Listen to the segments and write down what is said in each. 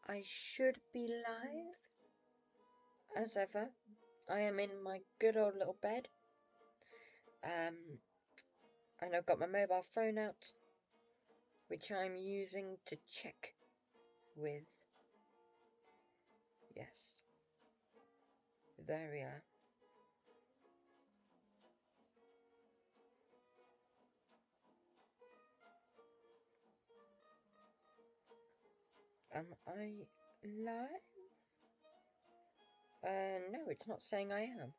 I should be live. As ever, I am in my good old little bed. And I've got my mobile phone out, which I'm using to check with. Yes. There we are. Am I live? No, it's not saying I am.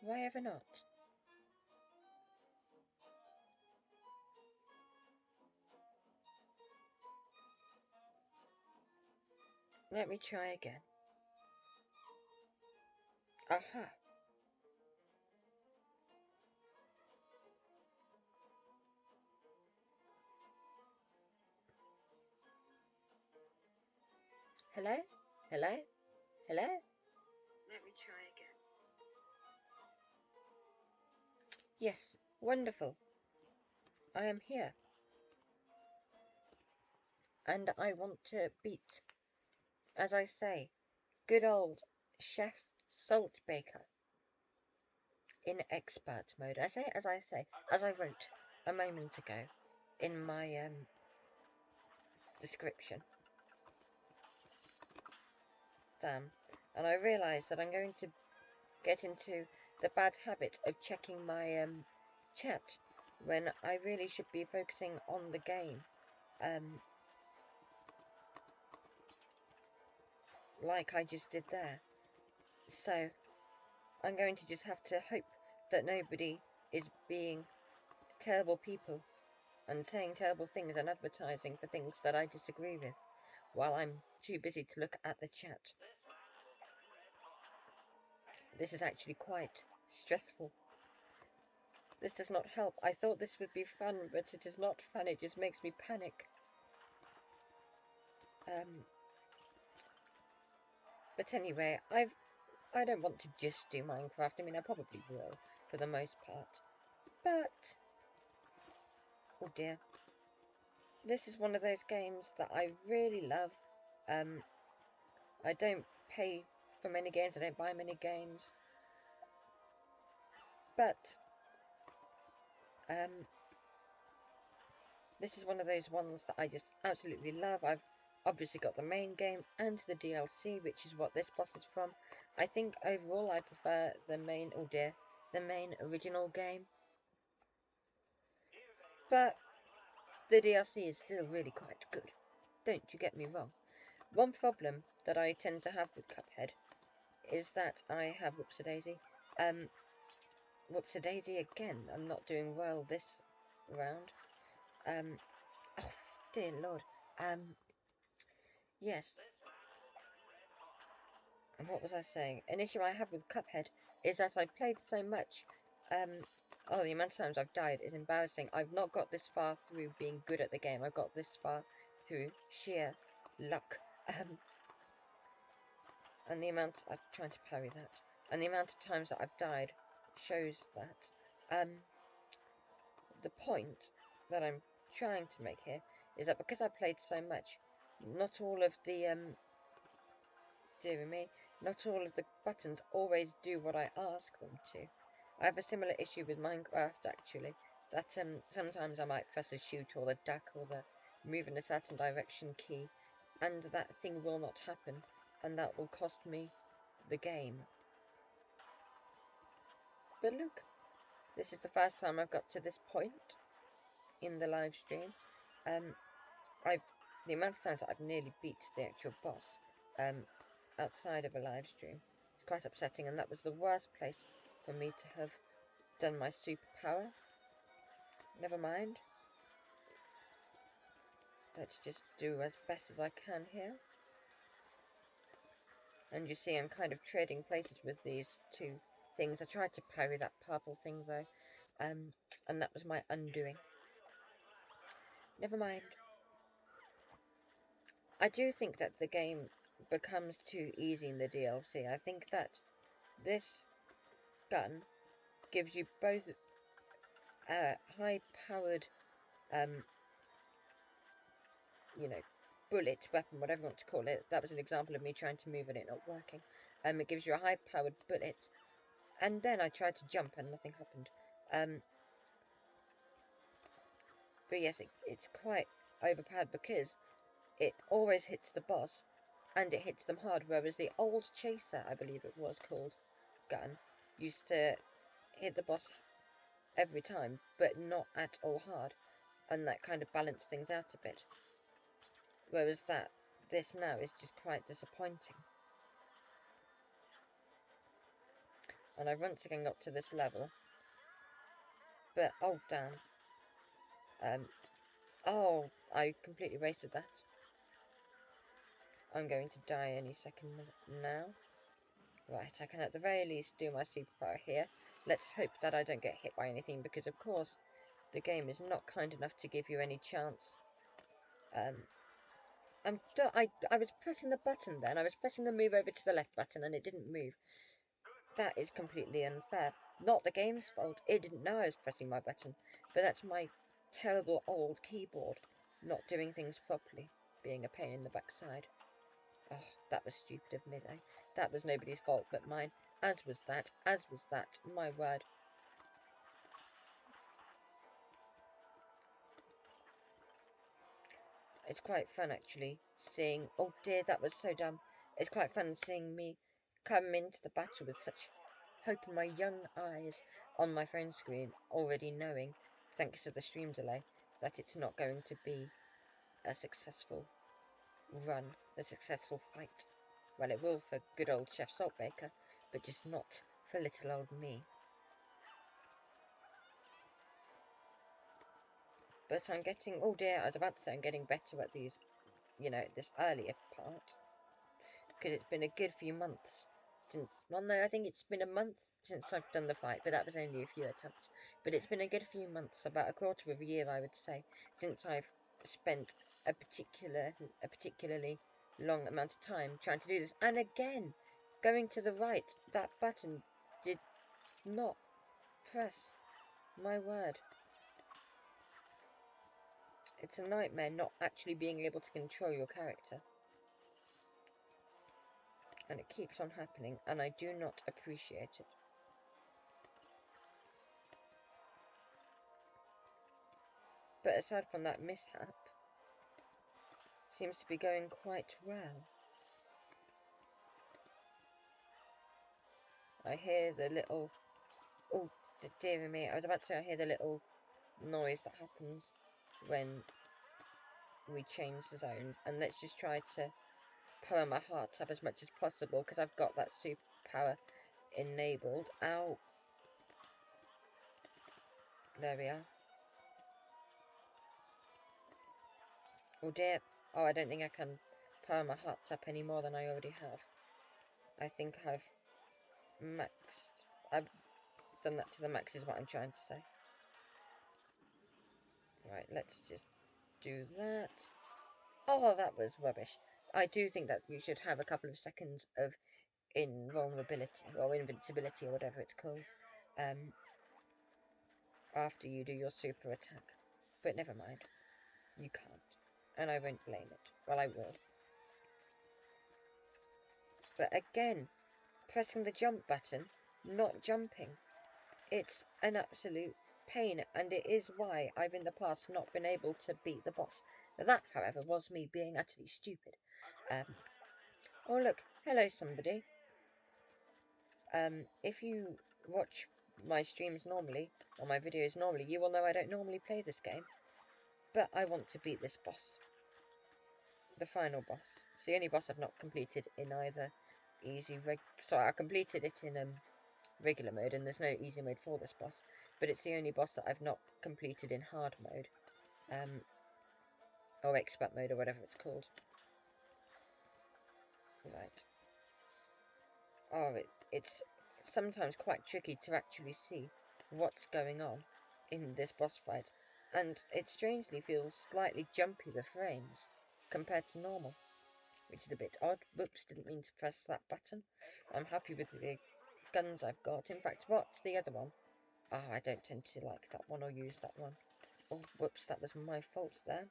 Why ever not? Let me try again. Aha! Hello? Hello? Hello? Let me try again. Yes, wonderful. I am here. And I want to beat, as I say, good old Chef Saltbaker in expert mode. As I wrote a moment ago in my description. Damn. And I realise that I'm going to get into the bad habit of checking my chat when I really should be focusing on the game. Like I just did there. So I'm going to just have to hope that nobody is being terrible people and saying terrible things and advertising for things that I disagree with, while I'm too busy to look at the chat. This is actually quite stressful. This does not help. I thought this would be fun, but it is not fun. It just makes me panic. But anyway, I don't want to just do Minecraft. I mean, I probably will, for the most part. But, oh dear. This is one of those games that I really love. I don't pay for many games. I don't buy many games. But, this is one of those ones that I just absolutely love. I've obviously got the main game and the DLC, which is what this boss is from. I think overall I prefer the main, oh dear, the main original game. But the DLC is still really quite good. Don't you get me wrong. One problem that I tend to have with Cuphead is that I have whoops-a-daisy. Whoops-a-daisy again. I'm not doing well this round. Oh, dear Lord. Yes. And what was I saying? An issue I have with Cuphead is that I played so much. Oh, the amount of times I've died is embarrassing. I've not got this far through being good at the game. I've got this far through sheer luck. And the amount... I'm trying to parry that. And the amount of times that I've died shows that. The point that I'm trying to make here is that because I played so much, not all of the... dear me, not all of the buttons always do what I ask them to. I have a similar issue with Minecraft, actually, that sometimes I might press the shoot or the duck or the move in a certain direction key, and that thing will not happen, and that will cost me the game. But look, this is the first time I've got to this point in the live stream. The amount of times that I've nearly beat the actual boss, outside of a live stream, it's quite upsetting, and that was the worst place for me to have done my superpower. Never mind. Let's just do as best as I can here. And you see I'm kind of trading places with these two things. I tried to parry that purple thing though, and that was my undoing. Never mind. I do think that the game becomes too easy in the DLC. I think that this gun gives you both high-powered you know, bullet, weapon, whatever you want to call it. That was an example of me trying to move and it not working. It gives you a high-powered bullet. And then I tried to jump and nothing happened. But yes, it's quite overpowered because it always hits the boss and it hits them hard, whereas the old Chaser, I believe it was called, gun, used to hit the boss every time, but not at all hard, and that kind of balanced things out a bit. Whereas this now is just quite disappointing. And I've once again got to this level, but oh damn. Oh, I completely wasted that. I'm going to die any second now. Right, I can at the very least do my superpower here. Let's hope that I don't get hit by anything, because of course the game is not kind enough to give you any chance. I was pressing the button then. I was pressing the move over to the left button and it didn't move. That is completely unfair. Not the game's fault. It didn't know I was pressing my button. But that's my terrible old keyboard not doing things properly, being a pain in the backside. Oh, that was stupid of me, though. That was nobody's fault but mine. As was that, my word. It's quite fun, actually, seeing... Oh dear, that was so dumb. It's quite fun seeing me come into the battle with such hope in my young eyes on my phone screen, already knowing, thanks to the stream delay, that it's not going to be a successful run, a successful fight. Well, it will for good old Chef Saltbaker, but just not for little old me. But I'm getting... Oh dear, I was about to say I'm getting better at these, this earlier part. Because it's been a good few months since... Well, no, I think it's been a month since I've done the fight, but that was only a few attempts. But it's been a good few months, about a quarter of a year, I would say, since I've spent a particularly long amount of time trying to do this. And again, going to the right, that button did not press. My word. It's a nightmare not actually being able to control your character. And it keeps on happening, and I do not appreciate it. But aside from that mishap, seems to be going quite well. I hear the little... Oh, dear me, I was about to say I hear the little noise that happens when we change the zones. And let's just try to power my heart up as much as possible, because I've got that superpower enabled. Ow. There we are. Oh dear. Oh, I don't think I can power my heart up any more than I already have. I think I've maxed. I've done that to the max is what I'm trying to say. Right, let's just do that. Oh, that was rubbish. I do think that you should have a couple of seconds of invulnerability, or invincibility, or whatever it's called, after you do your super attack. But never mind. You can't. And I won't blame it. Well, I will. But again, pressing the jump button, not jumping. It's an absolute pain, and it is why I've in the past not been able to beat the boss. That, however, was me being utterly stupid. Oh look, hello somebody. If you watch my streams normally, or my videos normally, you will know I don't normally play this game. But I want to beat this boss. The final boss. It's the only boss I've not completed in either Sorry, I completed it in regular mode, and there's no easy mode for this boss. But it's the only boss that I've not completed in hard mode. Or expert mode, or whatever it's called. Right. Oh, it's sometimes quite tricky to actually see what's going on in this boss fight. And it strangely feels slightly jumpy, the frames, compared to normal. Which is a bit odd. Whoops, didn't mean to press that button. I'm happy with the guns I've got. In fact, what's the other one? Ah, I don't tend to like that one or use that one. Oh, whoops, that was my fault there.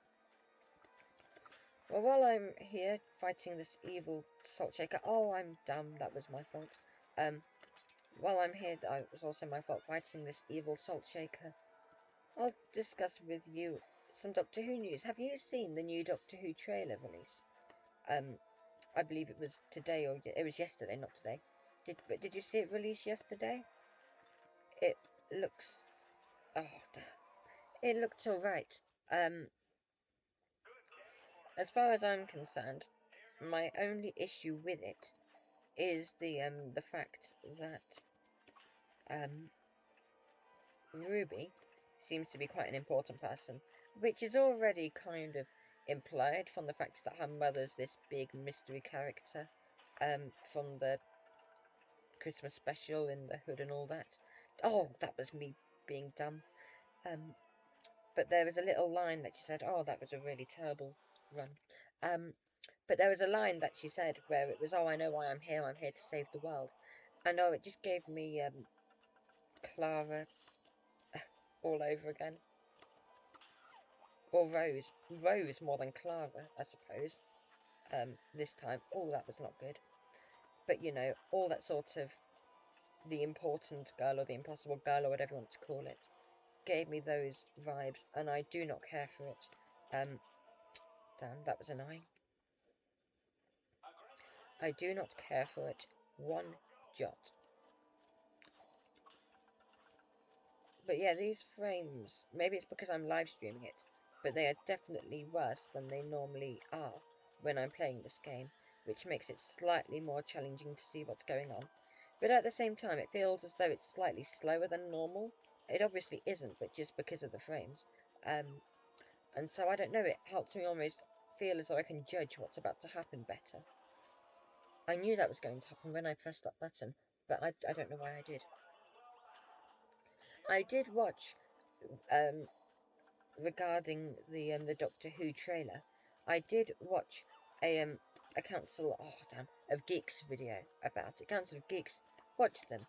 Well, while I'm here fighting this evil salt shaker... Oh, I'm dumb, that was my fault. While I'm here, it was also my fault fighting this evil salt shaker. I'll discuss with you some Doctor Who news. Have you seen the new Doctor Who trailer release? I believe it was today, or it was yesterday, not today. Did you see it released yesterday? It looks... Oh, damn. It looked alright. As far as I'm concerned, my only issue with it is the fact that, Ruby seems to be quite an important person, which is already kind of implied from the fact that her mother's this big mystery character, from the Christmas special in the hood and all that. Oh, that was me being dumb. But there was a little line that she said, oh, that was a really terrible run. But there was a line that she said where it was, oh, I know why I'm here to save the world. And oh, it just gave me, Clara all over again. Or Rose. Rose more than Clara, I suppose. This time. Oh, that was not good. But, you know, all that sort of the important girl or the impossible girl or whatever you want to call it gave me those vibes, and I do not care for it. Damn, that was annoying. I do not care for it one jot. But yeah, these frames, maybe it's because I'm live streaming it, but they are definitely worse than they normally are when I'm playing this game, which makes it slightly more challenging to see what's going on. But at the same time, it feels as though it's slightly slower than normal. It obviously isn't, but just because of the frames. And so, I don't know, it helps me almost feel as though I can judge what's about to happen better. I knew that was going to happen when I pressed that button, but I don't know why I did. I did watch, regarding the Doctor Who trailer, I did watch a Council, oh damn, of Geeks video about it. Council of Geeks, watch them.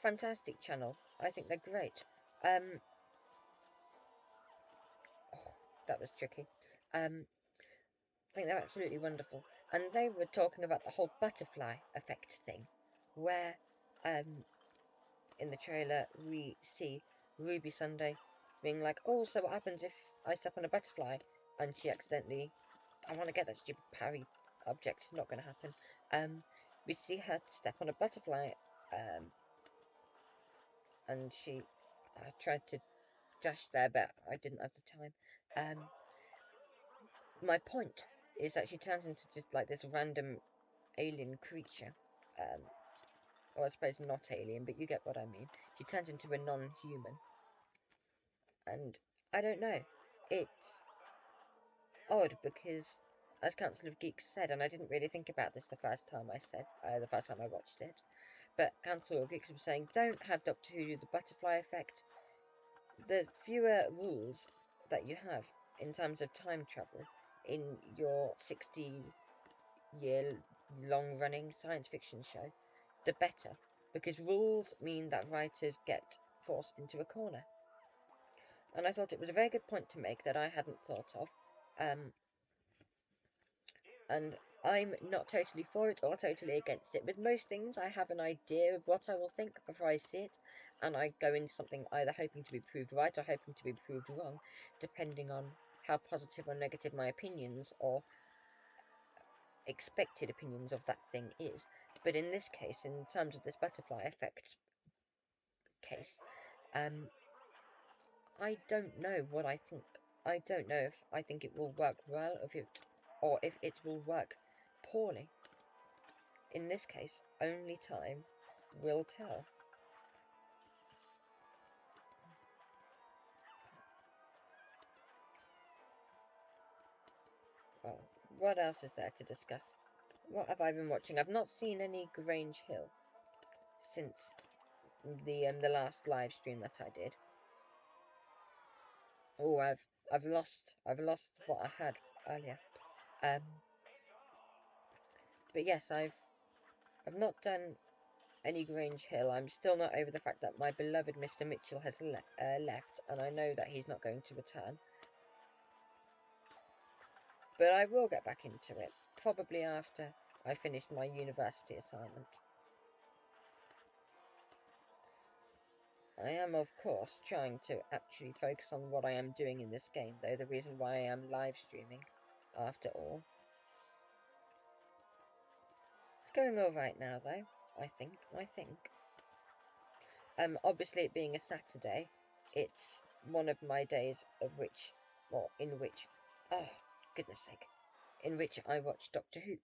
Fantastic channel. I think they're great. Oh, that was tricky. I think they're absolutely wonderful. And they were talking about the whole butterfly effect thing, where, in the trailer, we see Ruby Sunday being like, oh, so what happens if I step on a butterfly and she accidentally... I want to get that stupid parry object, not going to happen. We see her step on a butterfly, and she... I tried to dash there, but I didn't have the time. My point is that she turns into just like this random alien creature. Or I suppose not alien, but you get what I mean. She turns into a non-human. And I don't know. It's odd because, as Council of Geeks said, and I didn't really think about this the first time I watched it, but Council of Geeks was saying, don't have Doctor Who do the butterfly effect. The fewer rules that you have in terms of time travel in your 60-year long-running science fiction show, the better, because rules mean that writers get forced into a corner. And I thought it was a very good point to make that I hadn't thought of. And I'm not totally for it or totally against it. With most things, I have an idea of what I will think before I see it, and I go into something either hoping to be proved right or hoping to be proved wrong, depending on how positive or negative my opinions or expected opinions of that thing is. But in this case, in terms of this butterfly effect case, I don't know what I think. I don't know if I think it will work well, or if it will work poorly. In this case, only time will tell. Well, what else is there to discuss? What have I been watching? I've not seen any Grange Hill since the last live stream that I did. Oh, I've lost what I had earlier. But yes, I've not done any Grange Hill, I'm still not over the fact that my beloved Mr. Mitchell has left, and I know that he's not going to return. But I will get back into it, probably after I finished my university assignment. I am, of course, trying to actually focus on what I am doing in this game, though, the reason why I am live streaming, after all. It's going all right now, though, I think. Obviously, it being a Saturday, it's one of my days in which, oh, goodness sake, in which I watch Doctor Who.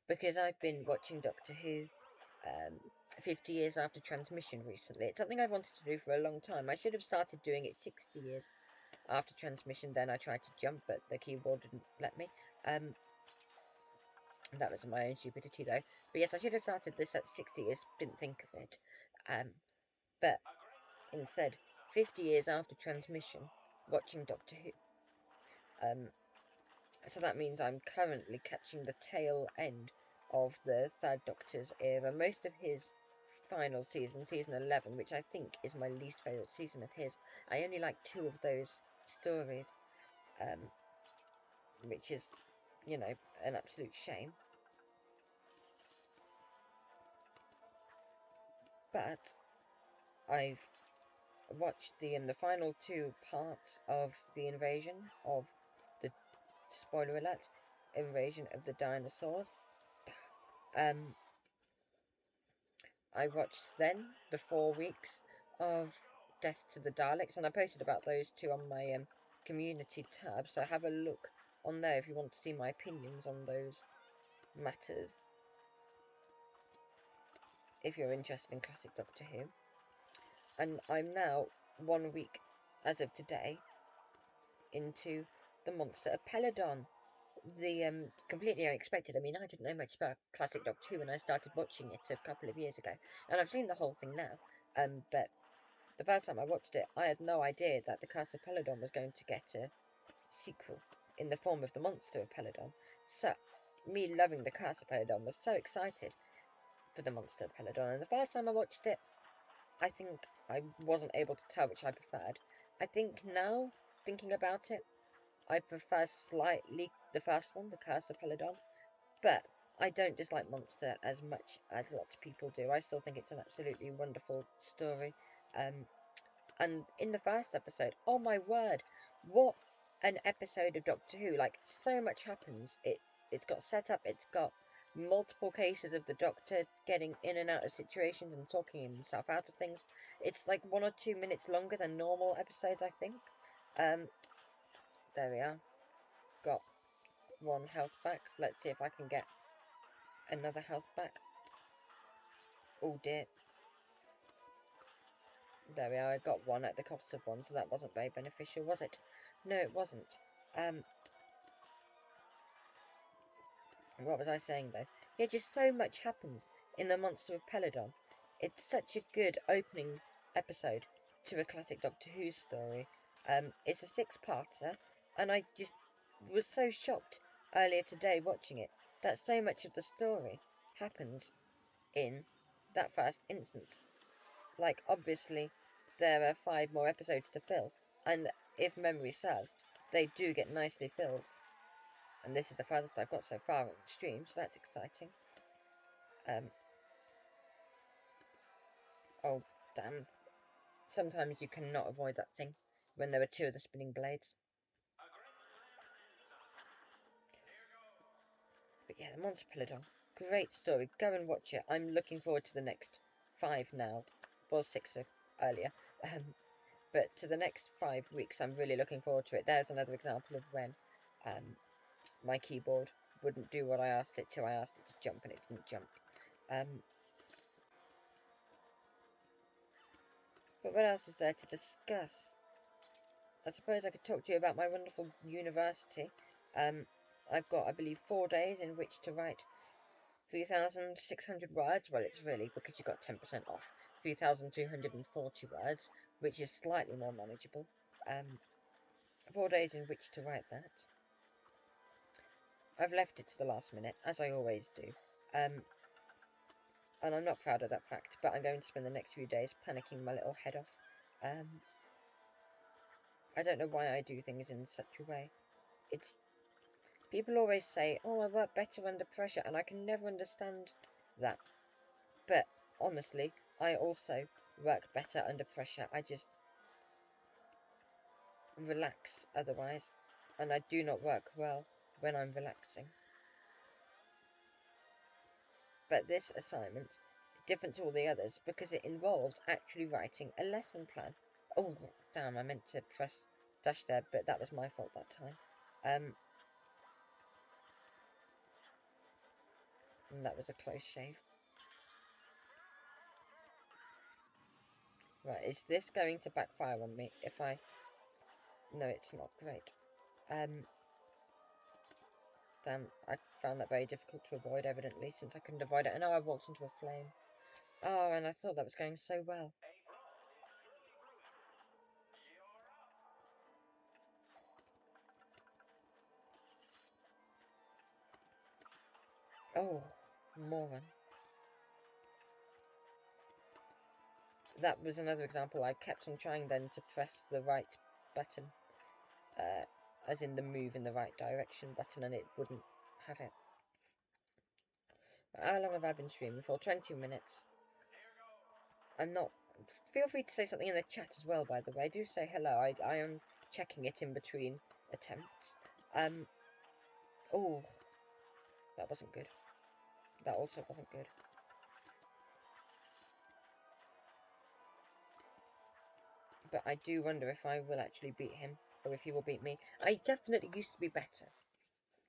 Because I've been watching Doctor Who 50 years after transmission recently. It's something I've wanted to do for a long time. I should have started doing it 60 years after transmission. Then I tried to jump, but the keyboard didn't let me. That was my own stupidity, though. But yes, I should have started this at 60 years. Didn't think of it. But instead, 50 years after transmission, watching Doctor Who. So that means I'm currently catching the tail end of the Third Doctor's era. Most of his final season, season 11, which I think is my least favourite season of his. I only like 2 of those stories, which is, you know, an absolute shame. But I've watched the final 2 parts of the invasion of the, spoiler alert, invasion of the dinosaurs. I watched then the 4 weeks of Death to the Daleks, and I posted about those 2 on my community tab, so have a look on there if you want to see my opinions on those matters, if you're interested in classic Doctor Who. And I'm now 1 week, as of today, into the Monster of Peladon. The completely unexpected. I mean, I didn't know much about classic Doctor Who when I started watching it a couple of years ago, and I've seen the whole thing now. But the first time I watched it, I had no idea that the Curse of Peladon was going to get a sequel in the form of the Monster of Peladon. So, me loving the Curse of Peladon was so excited for the Monster of Peladon. And the first time I watched it, I think I wasn't able to tell which I preferred. I think now, thinking about it, I prefer slightly the first one, the Curse of Peladon. But I don't dislike Monster as much as lots of people do. I still think it's an absolutely wonderful story. And in the first episode, oh my word, what an episode of Doctor Who. Like, so much happens. It's got set up, it's got multiple cases of the Doctor getting in and out of situations and talking himself out of things. It's like 1 or 2 minutes longer than normal episodes, I think. There we are. Got 1 health back. Let's see if I can get another health back. Oh dear. There we are, I got 1 at the cost of 1, so that wasn't very beneficial, was it? No, it wasn't. What was I saying, though? Yeah, just so much happens in The Monster of Peladon. It's such a good opening episode to a classic Doctor Who story. It's a 6-parter, and I just was so shocked earlier today watching it that so much of the story happens in that first instance. Like, obviously, there are 5 more episodes to fill, and if memory serves, they do get nicely filled. And this is the furthest I've got so far on the stream, so that's exciting. Oh, damn. Sometimes you cannot avoid that thing when there are 2 of the spinning blades. But yeah, the Monster Peladon. Great story. Go and watch it. I'm looking forward to the next 5 now. Was 6 earlier. But to the next 5 weeks, I'm really looking forward to it. There's another example of when my keyboard wouldn't do what I asked it to. I asked it to jump and it didn't jump. But what else is there to discuss? I suppose I could talk to you about my wonderful university. I've got, I believe, 4 days in which to write 3,600 words. Well, it's really, because you got 10% off, 3,240 words, which is slightly more manageable. 4 days in which to write that. I've left it to the last minute, as I always do. And I'm not proud of that fact, but I'm going to spend the next few days panicking my little head off. I don't know why I do things in such a way. People always say, oh, I work better under pressure, and I can never understand that. But, honestly, I also work better under pressure. I just relax otherwise, and I do not work well when I'm relaxing. But this assignment, different to all the others, because it involved actually writing a lesson plan. Oh, damn, I meant to press dash there, but that was my fault that time. And that was a close shave. Right, is this going to backfire on me if I... No, it's not. Great. Damn, I found that very difficult to avoid, evidently, since I couldn't avoid it. And now I walked into a flame. Oh, and I thought that was going so well. Oh, moron. That was another example. I kept on trying then to press the right button. As in the move in the right direction button, and it wouldn't have it. How long have I been streaming for? 20 minutes. I'm not... Feel free to say something in the chat as well, by the way. Do say hello. I am checking it in between attempts. Oh, that wasn't good. That also wasn't good. But I do wonder if I will actually beat him, or if he will beat me. I definitely used to be better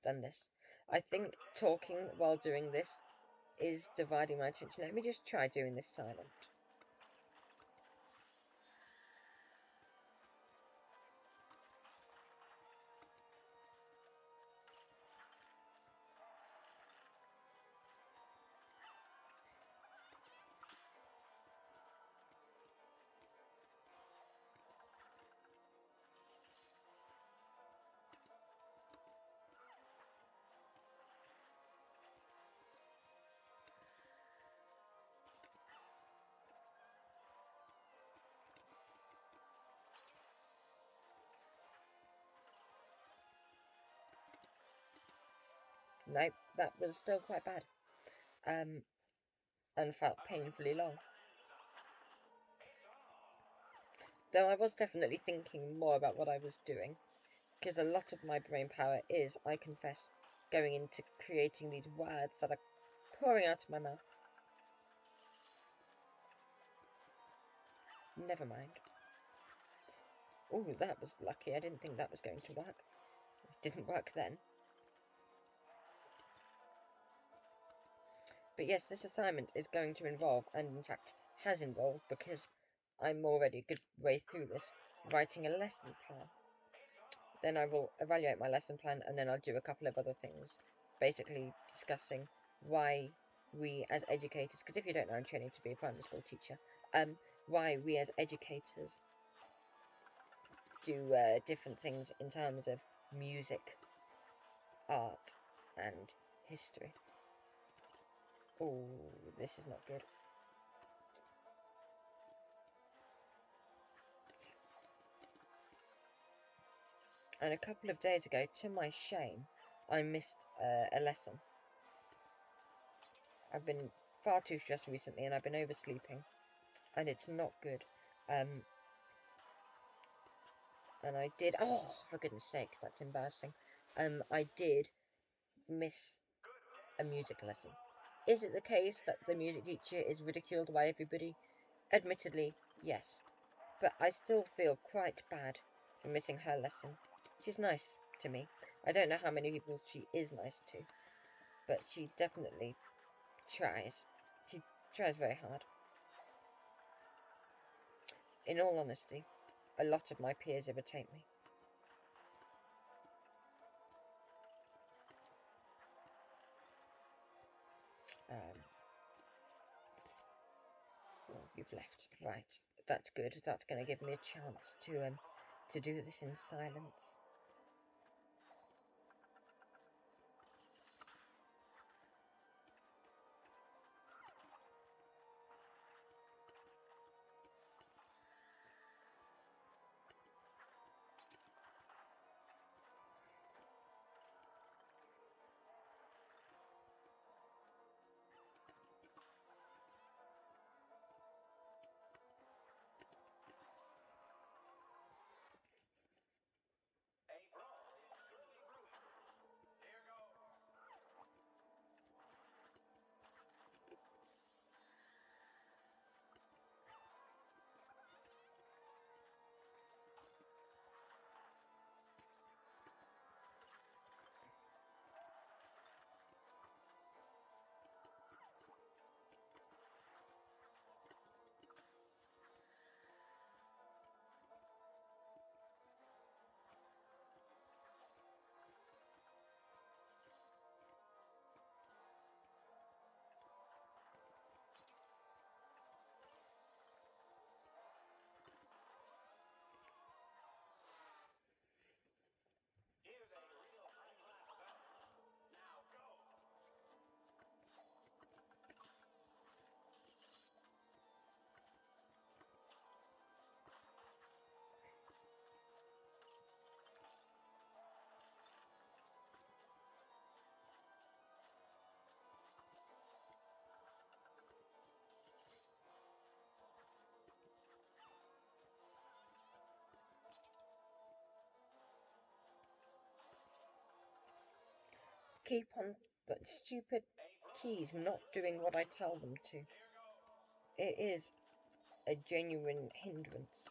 than this. I think talking while doing this is dividing my attention. Let me just try doing this silent. Nope, that was still quite bad. And felt painfully long. Though I was definitely thinking more about what I was doing, because a lot of my brain power is, I confess, going into creating these words that are pouring out of my mouth. Never mind. Ooh, that was lucky. I didn't think that was going to work. It didn't work then. But yes, this assignment is going to involve, and in fact has involved, because I'm already a good way through this, writing a lesson plan. Then I will evaluate my lesson plan, and then I'll do a couple of other things, basically discussing why we as educators, because if you don't know, I'm training to be a primary school teacher, why we as educators do different things in terms of music, art, and history. Oh, this is not good. And a couple of days ago, to my shame, I missed a lesson. I've been far too stressed recently, and I've been oversleeping, and it's not good. And I did... Oh, for goodness sake, that's embarrassing. I did miss a music lesson. Is it the case that the music teacher is ridiculed by everybody? Admittedly, yes. But I still feel quite bad for missing her lesson. She's nice to me. I don't know how many people she is nice to, but she definitely tries. She tries very hard. In all honesty, a lot of my peers imitate me. Oh, you've left. Right. That's good. That's going to give me a chance to do this in silence. keep on the stupid keys not doing what I tell them to. It is a genuine hindrance.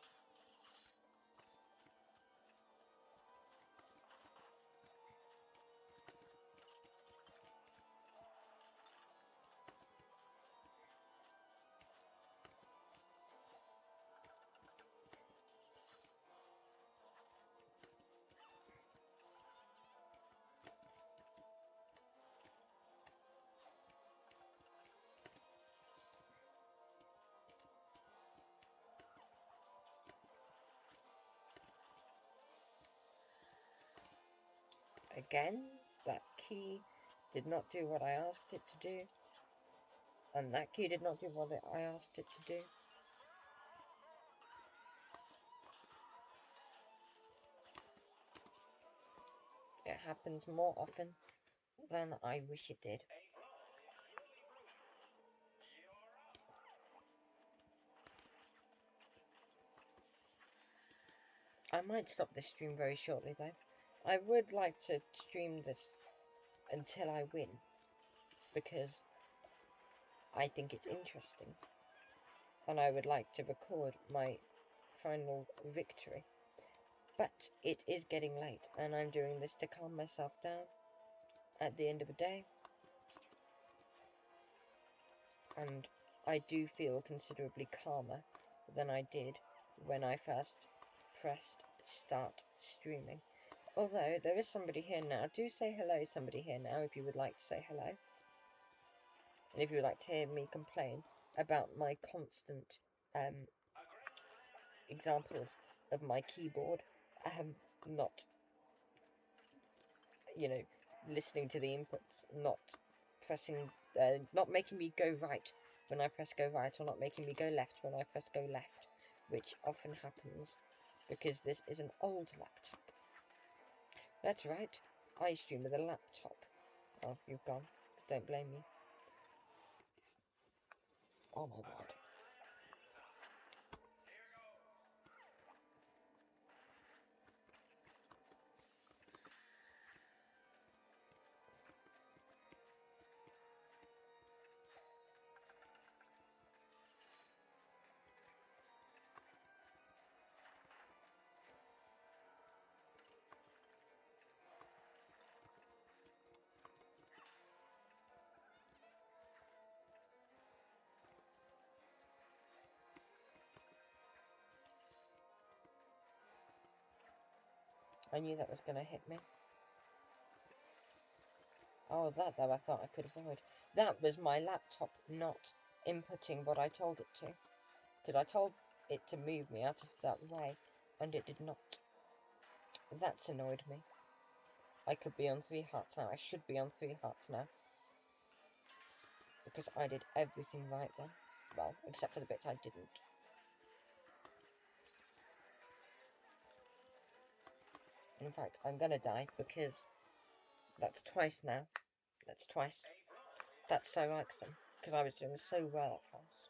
Again, that key did not do what I asked it to do. And that key did not do what I asked it to do. It happens more often than I wish it did. I might stop this stream very shortly though. I would like to stream this until I win, because I think it's interesting. And I would like to record my final victory. But it is getting late, and I'm doing this to calm myself down at the end of the day. And I do feel considerably calmer than I did when I first pressed start streaming. Although, there is somebody here now. Do say hello, somebody here now, if you would like to say hello. And if you would like to hear me complain about my constant examples of my keyboard not, you know, listening to the inputs, not pressing, not making me go right when I press go right, or not making me go left when I press go left, which often happens because this is an old laptop. That's right, I stream with a laptop. Oh, you've gone. Don't blame me. Oh my word. I knew that was going to hit me. Oh, that though I thought I could avoid. That was my laptop not inputting what I told it to. Because I told it to move me out of that way, and it did not. That's annoyed me. I could be on 3 hearts now. I should be on 3 hearts now. Because I did everything right then. Well, except for the bits I didn't. In fact, I'm gonna die because that's twice now. That's twice. That's so irksome. Because I was doing so well at first.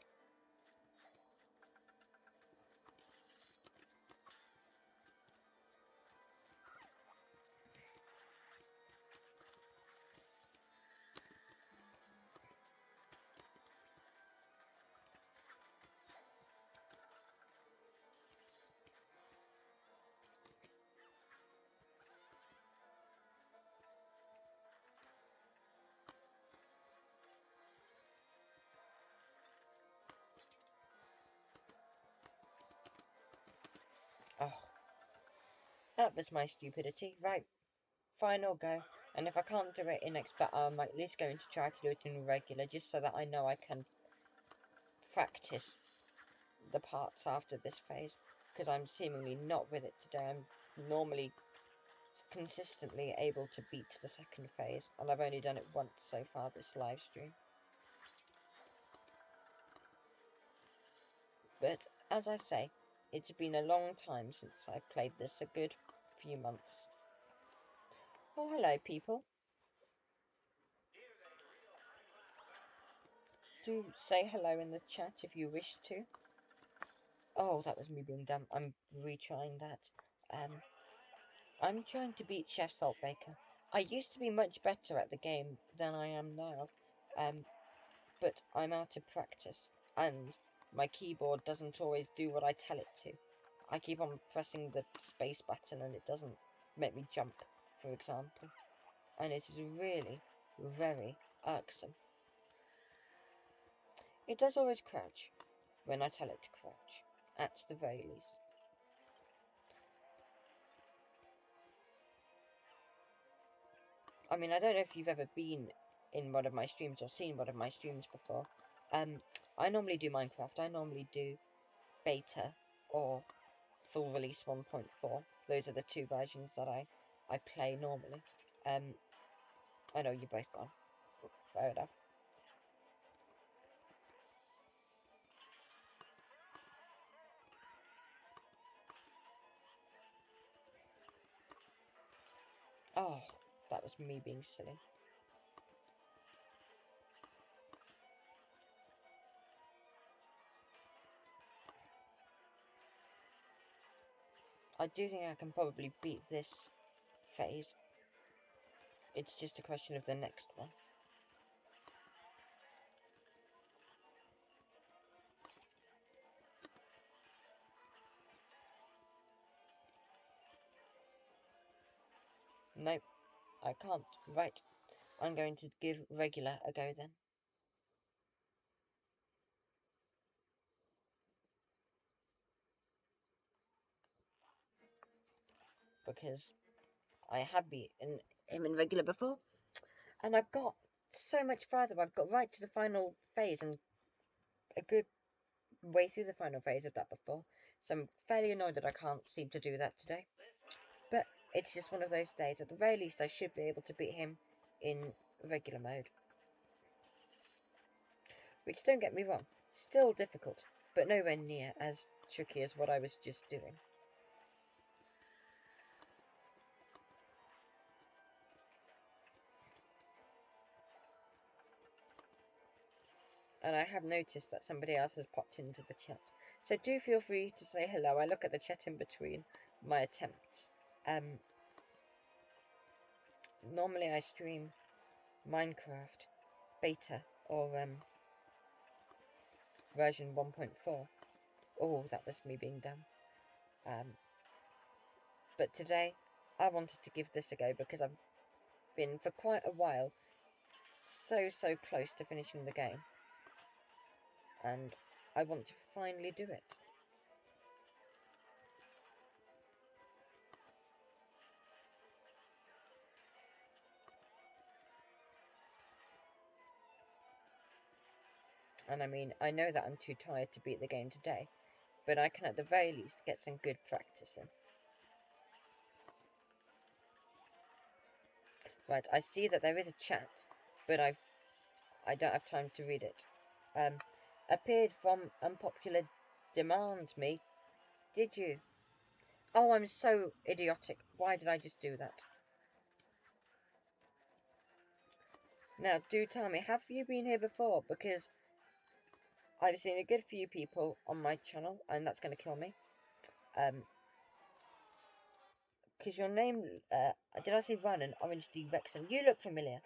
Oh. That was my stupidity. Right. Final go. And if I can't do it in expert, I'm at least going to try to do it in regular, just so that I know I can practice the parts after this phase, because I'm seemingly not with it today. I'm normally consistently able to beat the second phase, and I've only done it once so far this live stream. But, as I say, it's been a long time since I've played this, a good few months. Oh, hello, people. Do say hello in the chat if you wish to. Oh, that was me being dumb. I'm retrying that. I'm trying to beat Chef Saltbaker. I used to be much better at the game than I am now, but I'm out of practice, and my keyboard doesn't always do what I tell it to. I keep on pressing the space button and it doesn't make me jump, for example, and it is really very irksome. It does always crouch when I tell it to crouch, at the very least. I mean, I don't know if you've ever been in one of my streams or seen one of my streams before. I normally do Minecraft. I normally do beta or full release 1.4. Those are the two versions that I play normally. I know you're both gone. Fair enough. Oh, that was me being silly. I do think I can probably beat this phase. It's just a question of the next one. Nope, I can't. Right, I'm going to give regular a go then. Because I have beaten him in regular before, and I've got so much further. I've got right to the final phase and a good way through the final phase of that before, so I'm fairly annoyed that I can't seem to do that today. But it's just one of those days. At the very least, I should be able to beat him in regular mode. Which, don't get me wrong, still difficult, but nowhere near as tricky as what I was just doing. And I have noticed that somebody else has popped into the chat. So do feel free to say hello. I look at the chat in between my attempts. Normally I stream Minecraft beta or version 1.4. Oh, that was me being dumb. But today I wanted to give this a go because I've been for quite a while so close to finishing the game. And I want to finally do it. And I mean, I know that I'm too tired to beat the game today, but I can at the very least get some good practice in. Right, I see that there is a chat, but I don't have time to read it. Appeared from unpopular demands, me. Did you? Oh, I'm so idiotic. Why did I just do that? Now, do tell me, have you been here before? Because I've seen a good few people on my channel, and that's going to kill me. Because your name, did I say Ryan? Orange D. Vexen? You look familiar.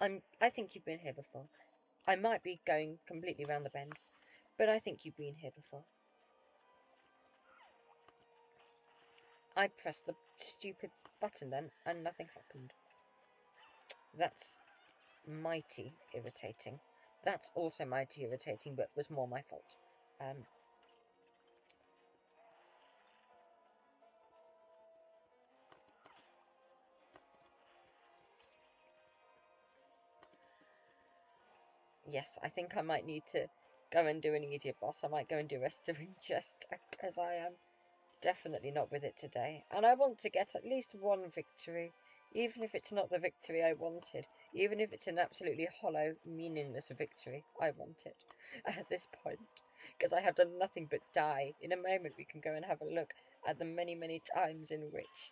I think you've been here before. I might be going completely round the bend, but I think you've been here before. I pressed the stupid button then, and nothing happened. That's mighty irritating. That's also mighty irritating, but was more my fault. Yes, I think I might need to go and do an easier boss. I might go and do Restoring Chest, because I am definitely not with it today. And I want to get at least one victory, even if it's not the victory I wanted. Even if it's an absolutely hollow, meaningless victory, I want it at this point. Because I have done nothing but die. In a moment we can go and have a look at the many times in which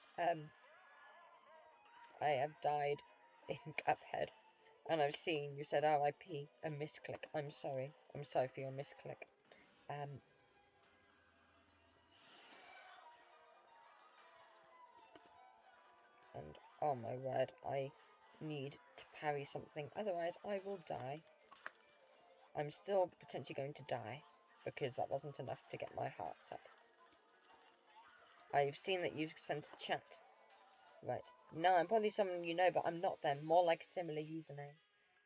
I have died in Cuphead. And I've seen you said RIP, a misclick. I'm sorry. I'm sorry for your misclick. And Oh my word, I need to parry something, otherwise I will die. I'm still potentially going to die, because that wasn't enough to get my hearts up. I've seen that you've sent a chat. Right. No, I'm probably someone you know, but I'm not them. More like a similar username.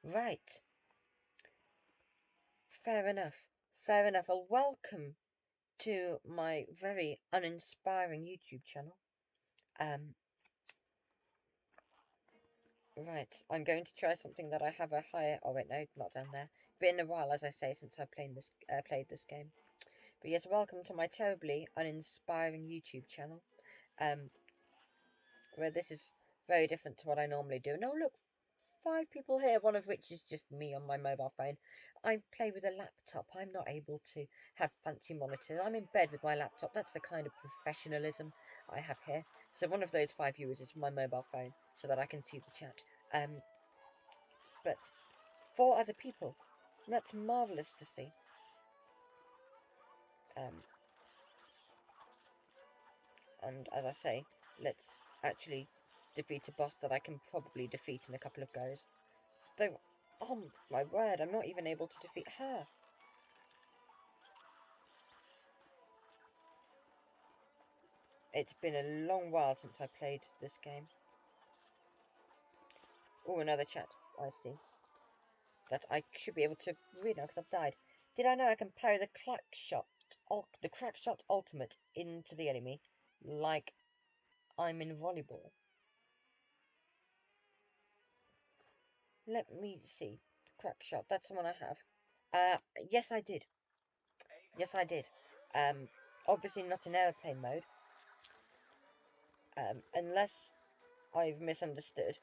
Right. Fair enough. Fair enough. Well, welcome to my very uninspiring YouTube channel. Right. I'm going to try something that I have a higher... Oh, wait, no, not down there. Been a while, as I say, since I played this game. But yes, welcome to my terribly uninspiring YouTube channel. Where this is very different to what I normally do. No, look, 5 people here, one of which is just me on my mobile phone. I play with a laptop. I'm not able to have fancy monitors. I'm in bed with my laptop. That's the kind of professionalism I have here. So one of those 5 viewers is my mobile phone, so that I can see the chat. But 4 other people. That's marvellous to see. And as I say, let's actually defeat a boss that I can probably defeat in a couple of goes. Don't... Oh my word, I'm not even able to defeat her. It's been a long while since I played this game. Oh, another chat. I see. That I should be able to read now because I've died. Did I know I can parry the crack shot ultimate into the enemy like I'm in volleyball? Let me see. Crack shot. That's the one I have. Yes, I did. Yes, I did. Obviously not in airplane mode. Unless I've misunderstood.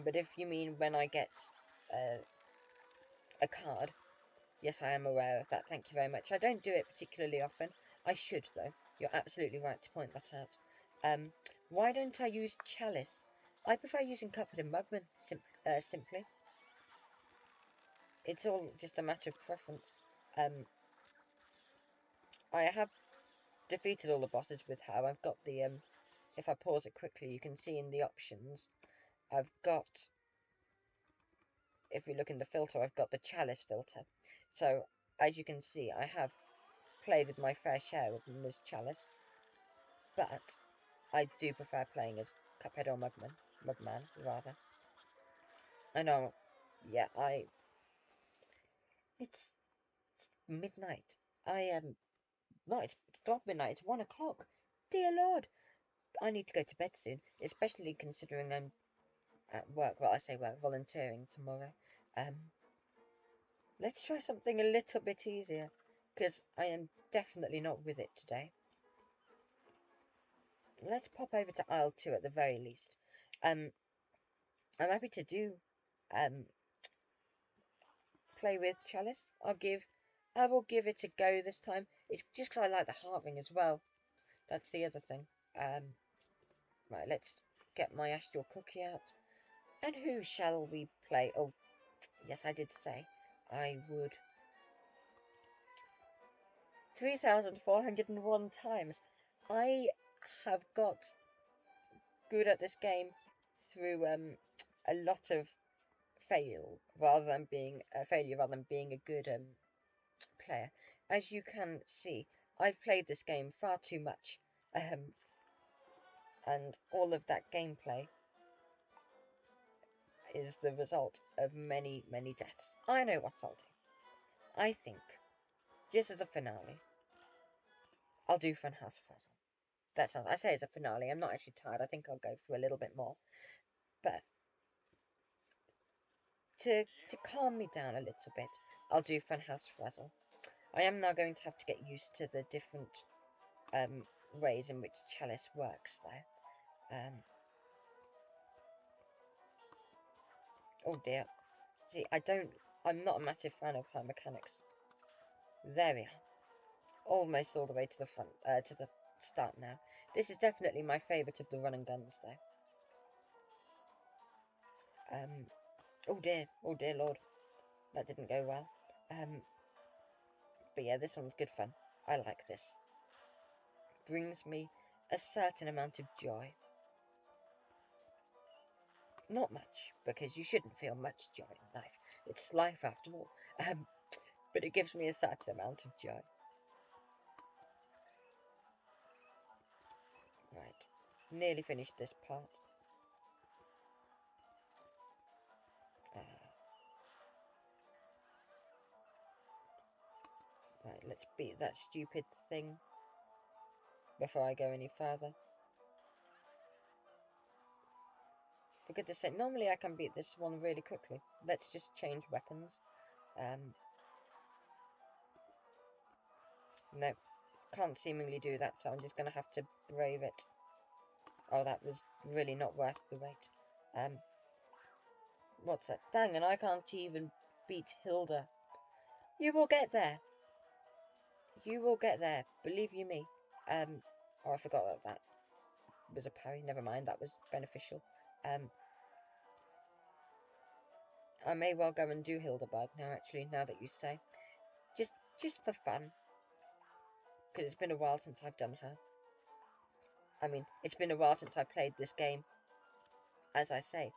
But if you mean when I get a card, yes, I am aware of that. Thank you very much. I don't do it particularly often. I should, though. You're absolutely right to point that out. Why don't I use Chalice? I prefer using Cuphead and Mugman, simply. It's all just a matter of preference. I have defeated all the bosses with her. I've got the, if I pause it quickly, you can see in the options, I've got... If you look in the filter, I've got the Chalice filter. So, as you can see, I have played with my fair share of them as Chalice. But I do prefer playing as Cuphead or Mugman, rather. I know, yeah, it's midnight. No, it's not midnight, it's 1 o'clock. Dear Lord! I need to go to bed soon, especially considering I'm at work. Well, I say work, volunteering tomorrow. Let's try something a little bit easier, because I am definitely not with it today. Let's pop over to aisle 2 at the very least. I'm happy to do, play with Chalice. I will give it a go this time. It's just because I like the heart ring as well. That's the other thing. Right, let's get my astral cookie out. And who shall we play? Oh, yes, I did say I would. 3,401 times. I have got good at this game through a lot of failure rather than being a good player. As you can see, I've played this game far too much, and all of that gameplay is the result of many, many deaths. I know what I'll do. I think, just as a finale, I'll do Funhouse Fuzzle. That sounds, I say as a finale, I'm not actually tired, I think I'll go for a little bit more. But, to calm me down a little bit, I'll do Funhouse Fuzzle. I am now going to have to get used to the different ways in which Chalice works, though. Oh dear. See, I'm not a massive fan of her mechanics. There we are. Almost all the way to the front, to the start now. This is definitely my favourite of the run and guns, though. Oh dear lord. That didn't go well. But yeah, this one's good fun. I like this. Brings me a certain amount of joy. Not much, because you shouldn't feel much joy in life. It's life after all. But it gives me a certain amount of joy. Right. Nearly finished this part. Right, let's beat that stupid thing before I go any further. For goodness sake, normally I can beat this one really quickly. Let's just change weapons. No, can't seemingly do that, so I'm just going to have to brave it. Oh, that was really not worth the wait. What's that? Dang, and I can't even beat Hilda. You will get there. You will get there. Believe you me. Oh, I forgot that was a parry. Never mind, that was beneficial. I may well go and do Hildeberg now, actually, now that you say. Just for fun. Because it's been a while since I've done her. I mean, it's been a while since I played this game. As I say.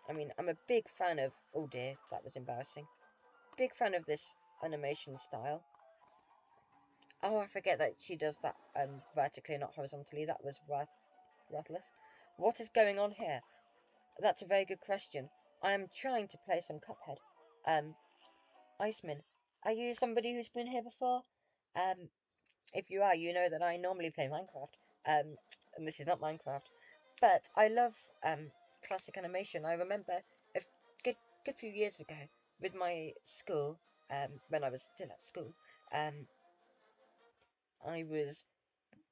I mean, I'm a big fan of... Oh dear, that was embarrassing. Big fan of this animation style. Oh, I forget that she does that vertically, not horizontally. That was worthless. What is going on here? That's a very good question. I am trying to play some Cuphead. Iceman, are you somebody who's been here before? If you are, you know that I normally play Minecraft. And this is not Minecraft. But I love classic animation. I remember a good few years ago with my school, when I was still at school, I was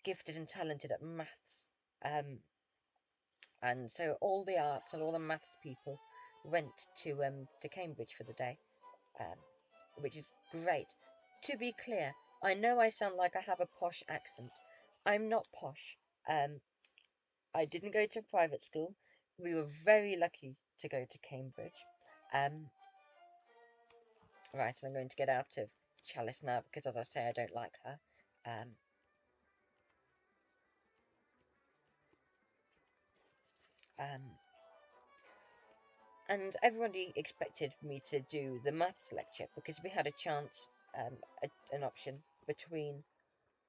gifted and talented at maths. And so all the arts and all the maths people went to Cambridge for the day, which is great. To be clear, I know I sound like I have a posh accent. I'm not posh. I didn't go to private school. We were very lucky to go to Cambridge. Right, and I'm going to get out of Chalice now because, as I say, I don't like her. And everybody expected me to do the maths lecture because we had a chance, an option between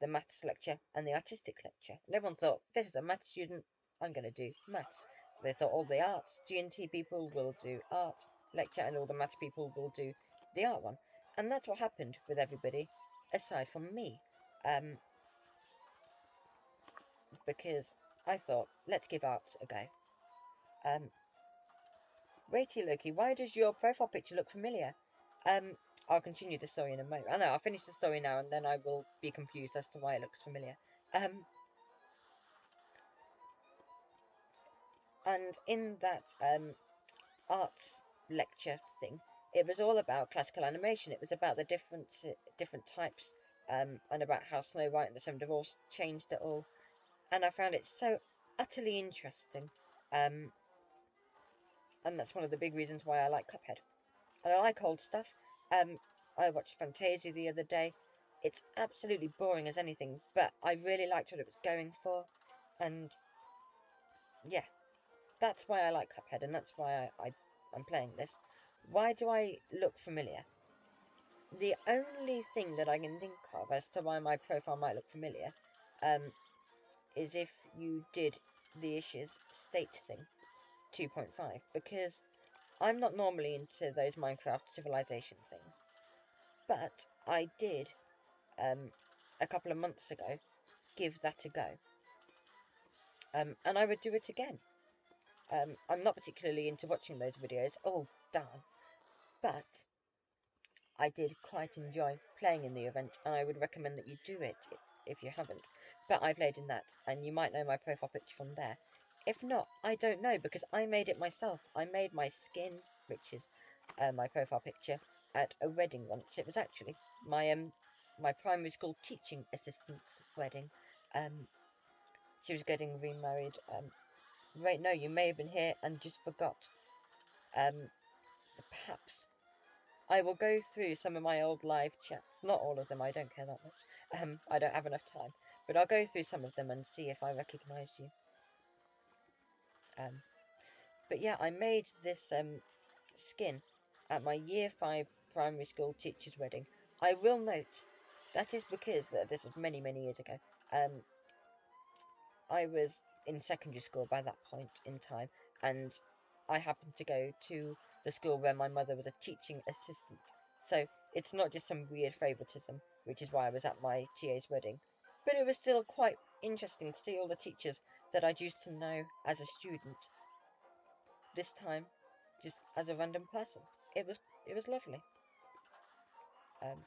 the maths lecture and the artistic lecture. And everyone thought, this is a maths student, I'm going to do maths. They thought all the arts, G&T people will do art lecture and all the maths people will do the art one. And that's what happened with everybody, aside from me. Because I thought, let's give arts a go. Waity Loki, why does your profile picture look familiar? I'll continue the story in a moment. I know, I'll finish the story now and then I will be confused as to why it looks familiar. And in that arts lecture thing, it was all about classical animation. It was about the different types, and about how Snow White and the Seven Dwarfs changed it all. And I found it so utterly interesting. And that's one of the big reasons why I like Cuphead. And I like old stuff. I watched Fantasia the other day. It's absolutely boring as anything, but I really liked what it was going for. And yeah, that's why I like Cuphead, and that's why I'm playing this. Why do I look familiar? The only thing that I can think of as to why my profile might look familiar, is if you did the Issues State thing, 2.5, because I'm not normally into those Minecraft civilization things. But I did, a couple of months ago, give that a go. And I would do it again. I'm not particularly into watching those videos. Oh, darn. But I did quite enjoy playing in the event, and I would recommend that you do it if you haven't. But I played in that, and you might know my profile picture from there. If not, I don't know, because I made it myself. I made my skin, which is my profile picture, at a wedding once. It was actually my primary school teaching assistant's wedding. She was getting remarried. Right, no, you may have been here and just forgot. Perhaps I will go through some of my old live chats. Not all of them, I don't care that much. I don't have enough time. But I'll go through some of them and see if I recognise you. But yeah, I made this skin at my Year 5 primary school teacher's wedding. I will note, that is because, this was many, many years ago, I was in secondary school by that point in time, and I happened to go to the school where my mother was a teaching assistant. So it's not just some weird favouritism, which is why I was at my TA's wedding. But it was still quite interesting to see all the teachers that I'd used to know as a student, this time just as a random person. It was lovely. Um,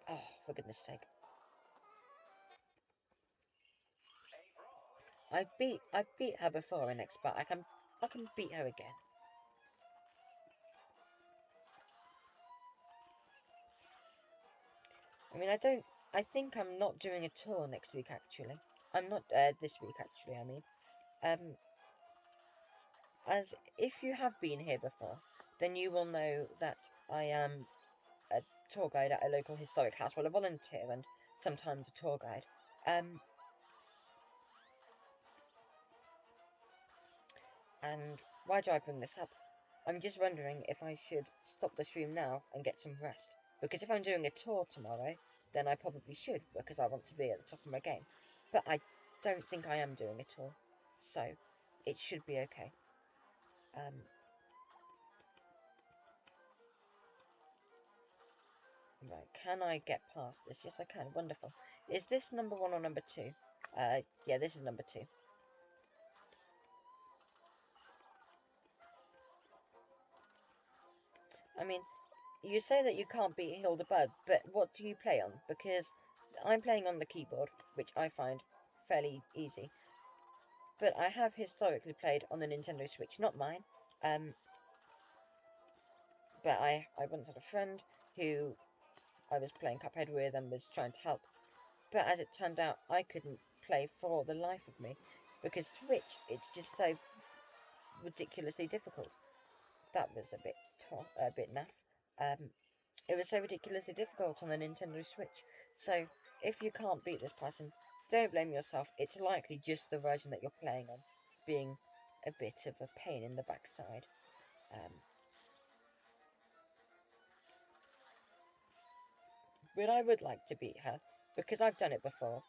oh, for goodness sake. I beat her before in X, but I can beat her again. I mean, I think I'm not doing a tour next week, actually. I'm not, this week, actually, I mean. Um, as if you have been here before, then you will know that I am a tour guide at a local historic house. Well, a volunteer and sometimes a tour guide. Um, and why do I bring this up? I'm just wondering if I should stop the stream now and get some rest. Because if I'm doing a tour tomorrow, then I probably should, because I want to be at the top of my game. But I don't think I am doing a tour, so it should be okay. Right, can I get past this? Yes, I can. Wonderful. Is this number 1 or number 2? Yeah, this is number 2. I mean, you say that you can't beat Hildebug, but what do you play on? Because I'm playing on the keyboard, which I find fairly easy. But I have historically played on the Nintendo Switch, not mine. Um, but I once had a friend who I was playing Cuphead with and was trying to help. But as it turned out, I couldn't play for the life of me. Because Switch, it's just so ridiculously difficult. That was a bit naff. It was so ridiculously difficult on the Nintendo Switch. So, if you can't beat this person, don't blame yourself. It's likely just the version that you're playing on being a bit of a pain in the backside. Um, but I would like to beat her, because I've done it before.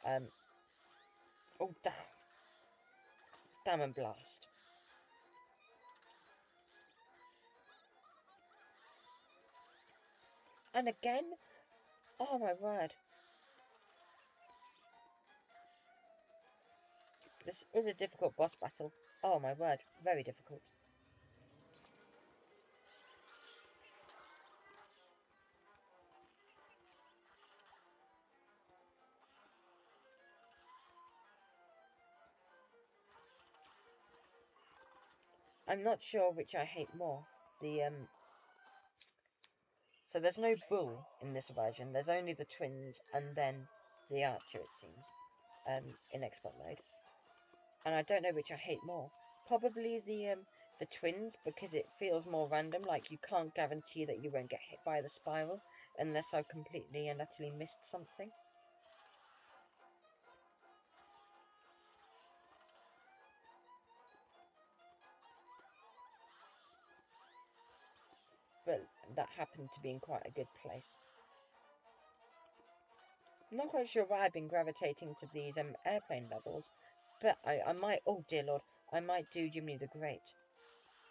Oh, damn. Damn and blast. And again? Oh, my word. This is a difficult boss battle. Oh, my word. Very difficult. I'm not sure which I hate more. So there's no bull in this version. There's only the twins and then the archer, it seems, in expert mode. And I don't know which I hate more. Probably the twins, because it feels more random. Like you can't guarantee that you won't get hit by the spiral unless I've completely and utterly missed something. But that happened to be in quite a good place. I'm not quite sure why I've been gravitating to these airplane levels, but I might, oh dear lord, I might do Jiminy the Great,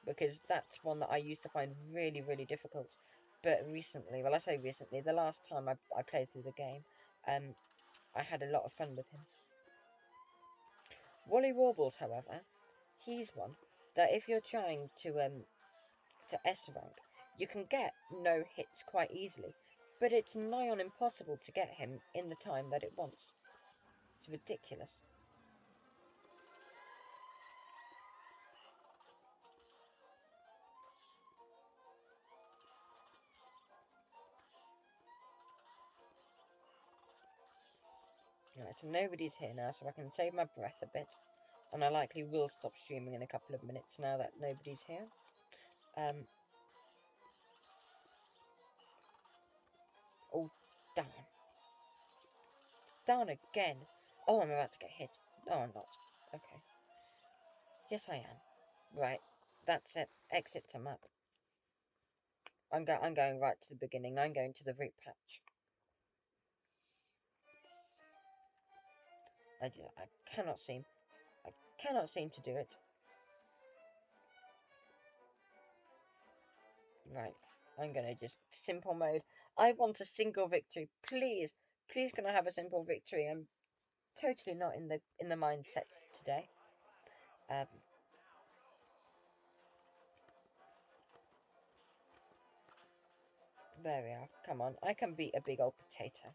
because that's one that I used to find really, really difficult. But recently, well, I say recently, the last time I played through the game, I had a lot of fun with him. Wally Warbles, however, he's one that if you're trying to S rank, you can get no hits quite easily, but it's nigh on impossible to get him in the time that it wants. It's ridiculous. Right, so nobody's here now, so I can save my breath a bit. And I likely will stop streaming in a couple of minutes now that nobody's here. Darn. Darn again. Oh, I'm about to get hit. No, I'm not. Okay. Yes, I am. Right. That's it. Exit to map. I'm going right to the beginning. I'm going to the root patch. I cannot seem to do it. Right. I'm gonna just simple mode. I want a single victory. Please. Please can I have a simple victory? I'm totally not in the mindset today. There we are. Come on. I can beat a big old potato.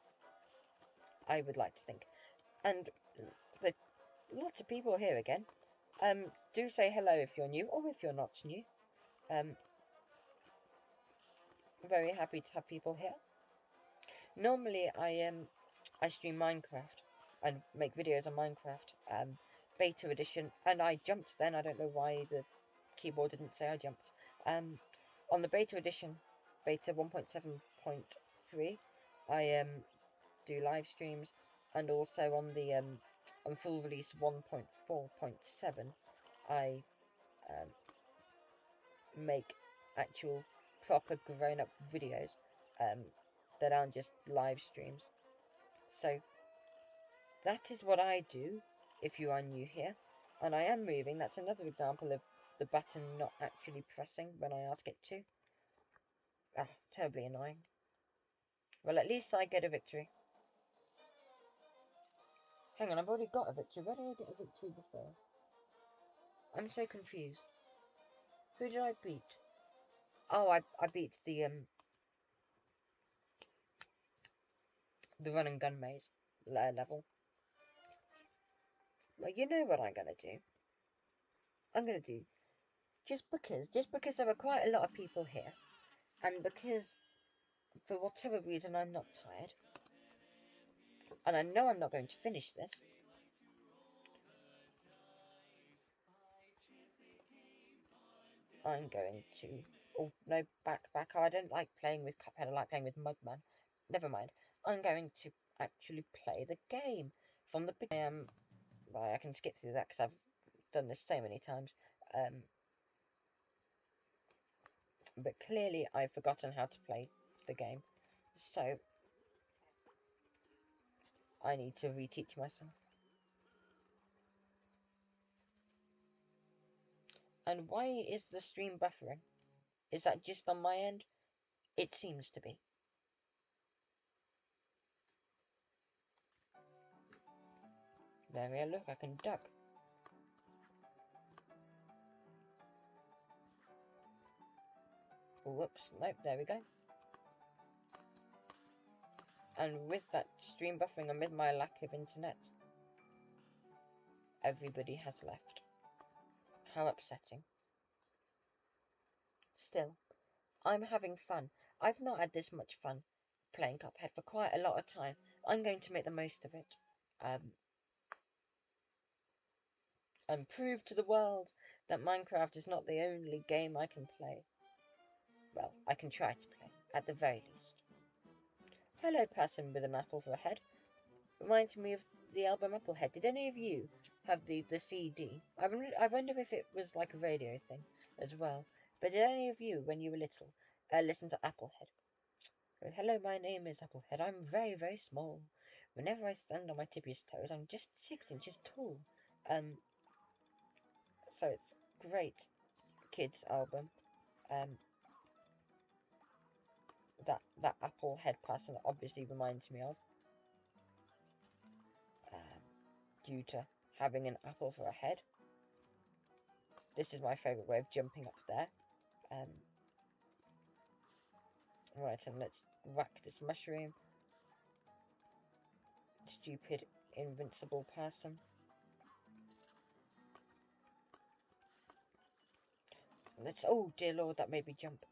I would like to think. And the lots of people here again. Do say hello if you're new or if you're not new. Very happy to have people here. Normally I stream Minecraft and make videos on Minecraft. Beta edition, and I jumped then. I don't know why the keyboard didn't say I jumped. On the beta edition, beta 1.7.3, I do live streams, and also on the on full release 1.4.7, I make actual proper grown-up videos that aren't just live streams. So that is what I do if you are new here. And I am moving. That's another example of the button not actually pressing when I ask it to. Ah, terribly annoying. Well, at least I get a victory. Hang on, I've already got a victory. Where did I get a victory before? I'm so confused. Who did I beat? Oh, I beat the run and gun maze level. Well, you know what I'm gonna do. I'm gonna do just because there are quite a lot of people here, and because for whatever reason I'm not tired, and I know I'm not going to finish this. I'm going to... Oh, no, back. Oh, I don't like playing with Cuphead. I like playing with Mudman. Never mind. I'm going to actually play the game from the beginning. Right, I can skip through that because I've done this so many times. But clearly I've forgotten how to play the game. So I need to reteach myself. And why is the stream buffering? Is that just on my end? It seems to be. There we are, look, I can duck. Whoops, nope, there we go. And with that stream buffering and with my lack of internet, everybody has left. How upsetting. Still, I'm having fun. I've not had this much fun playing Cuphead for quite a lot of time. I'm going to make the most of it. And prove to the world that Minecraft is not the only game I can play. Well, I can try to play, at the very least. Hello, person with an apple for a head. Reminds me of the album Applehead. Did any of you have the CD? I wonder if it was like a radio thing as well. But did any of you, when you were little, listen to Applehead? Hello, my name is Applehead. I'm very, very small. Whenever I stand on my tippiest toes, I'm just 6 inches tall. So it's great kids album. That Applehead person obviously reminds me of. Due to having an apple for a head. This is my favourite way of jumping up there. Right, and let's whack this mushroom. Stupid, invincible person. Let's... Oh, dear lord, that made me jump.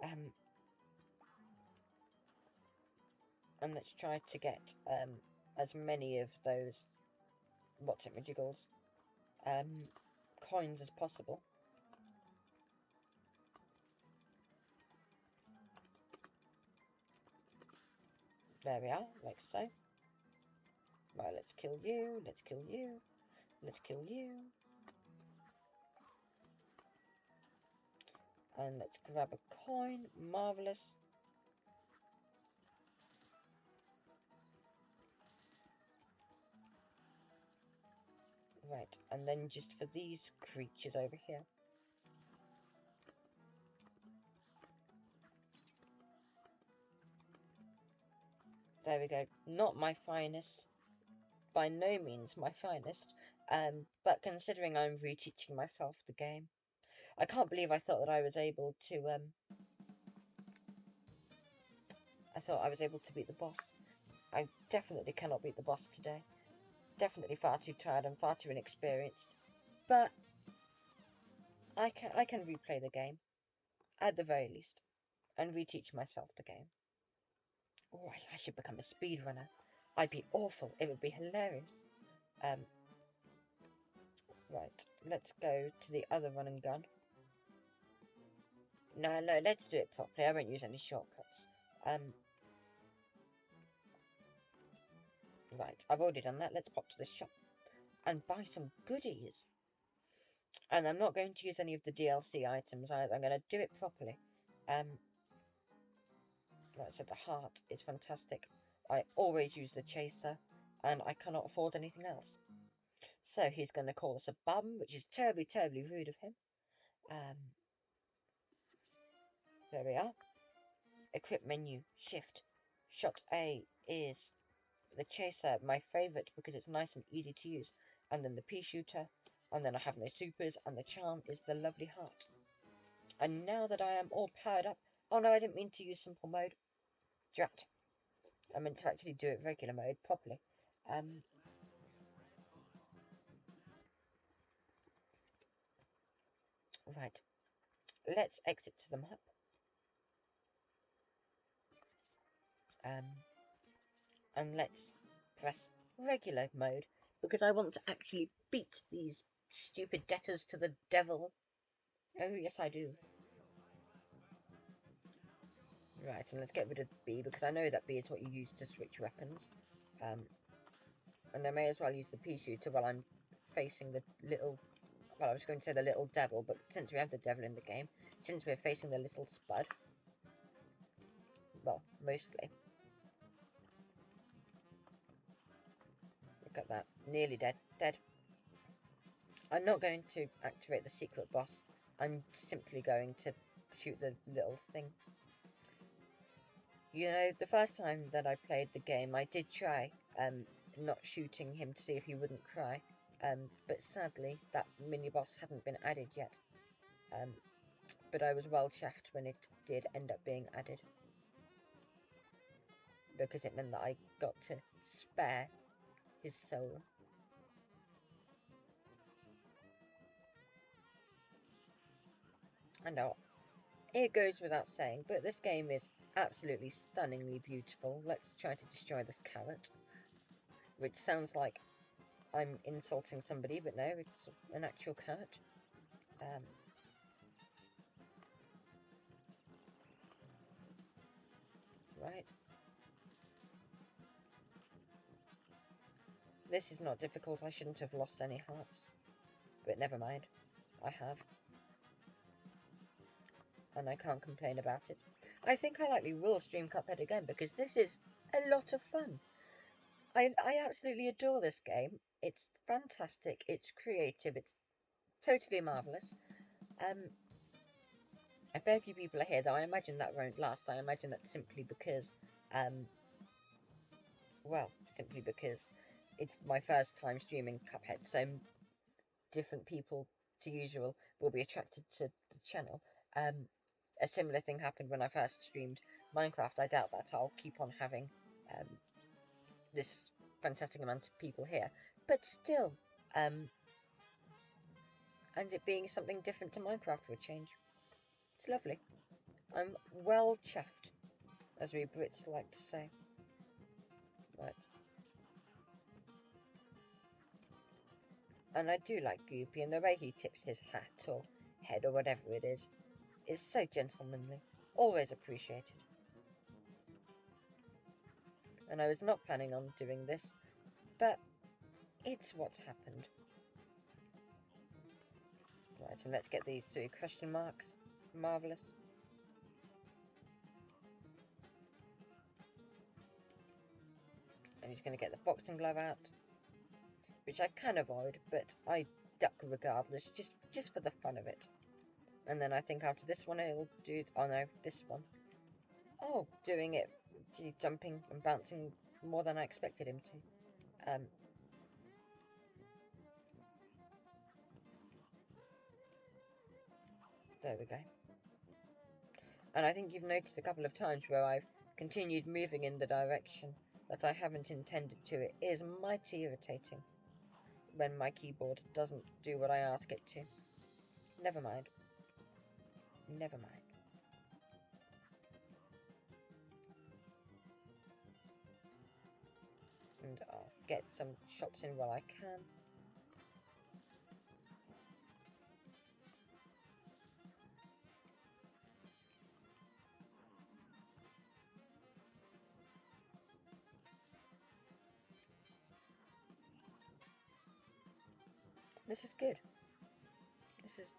And let's try to get as many of those... what's-it-majiggles? Coins as possible. There we are, like so. Right, let's kill you, let's kill you, let's kill you. And let's grab a coin, marvellous. Right, and then just for these creatures over here. There we go. Not my finest. By no means my finest. But considering I'm reteaching myself the game, I can't believe I thought that I was able to, I thought I was able to beat the boss. I definitely cannot beat the boss today. Definitely far too tired and far too inexperienced. But I can replay the game, at the very least, and reteach myself the game. Oh, I should become a speedrunner. I'd be awful. It would be hilarious. Right, let's go to the other run and gun. No, let's do it properly. I won't use any shortcuts. Right, I've already done that. Let's pop to the shop and buy some goodies. And I'm not going to use any of the DLC items either. I'm going to do it properly. Right, so the heart is fantastic. I always use the chaser, and I cannot afford anything else. So he's going to call us a bum, which is terribly, terribly rude of him. There we are. Equip menu, shift. Shot A is the chaser, my favourite, because it's nice and easy to use. And then the pea shooter, and then I have no supers, and the charm is the lovely heart. And now that I am all powered up... Oh no, I didn't mean to use simple mode. Drat. I meant to actually do it regular mode, properly. Right. Let's exit to the map. And let's press regular mode, because I want to actually beat these stupid debtors to the devil. Oh, yes, I do. Right, and let's get rid of B, because I know that B is what you use to switch weapons. And I may as well use the pea shooter while I'm facing the little... Well, I was going to say the little devil, but since we have the devil in the game, since we're facing the little spud... Well, mostly. Look at that. Nearly dead. Dead. I'm not going to activate the secret boss. I'm simply going to shoot the little thing. You know, the first time that I played the game, I did try not shooting him to see if he wouldn't cry. But sadly, that mini-boss hadn't been added yet. But I was well chuffed when it did end up being added. Because it meant that I got to spare his soul. I know, it goes without saying, but this game is absolutely stunningly beautiful. Let's try to destroy this carrot. Which sounds like I'm insulting somebody, but no, it's an actual carrot. Right. This is not difficult. I shouldn't have lost any hearts. But never mind. I have. And I can't complain about it. I think I likely will stream Cuphead again, because this is a lot of fun. I absolutely adore this game. It's fantastic. It's creative. It's totally marvellous. A fair few people are here, though I imagine that won't last. I imagine that's simply because, well, simply because it's my first time streaming Cuphead, so different people to usual will be attracted to the channel. A similar thing happened when I first streamed Minecraft. I doubt that I'll keep on having this fantastic amount of people here, but still, and it being something different to Minecraft for a change. It's lovely. I'm well chuffed, as we Brits like to say. Right. And I do like Goopy, and the way he tips his hat or head or whatever it is so gentlemanly. Always appreciated. And I was not planning on doing this, but it's what's happened. Right, and let's get these 2 question marks. Marvellous. And he's going to get the boxing glove out, which I can avoid, but I duck regardless, just for the fun of it. And then I think after this one it'll do... Oh no, this one. Oh, doing it. He's jumping and bouncing more than I expected him to. There we go. And I think you've noticed a couple of times where I've continued moving in the direction that I haven't intended to. It is mighty irritating when my keyboard doesn't do what I ask it to. Never mind. Never mind. And I'll get some shots in while I can. This is good. This is...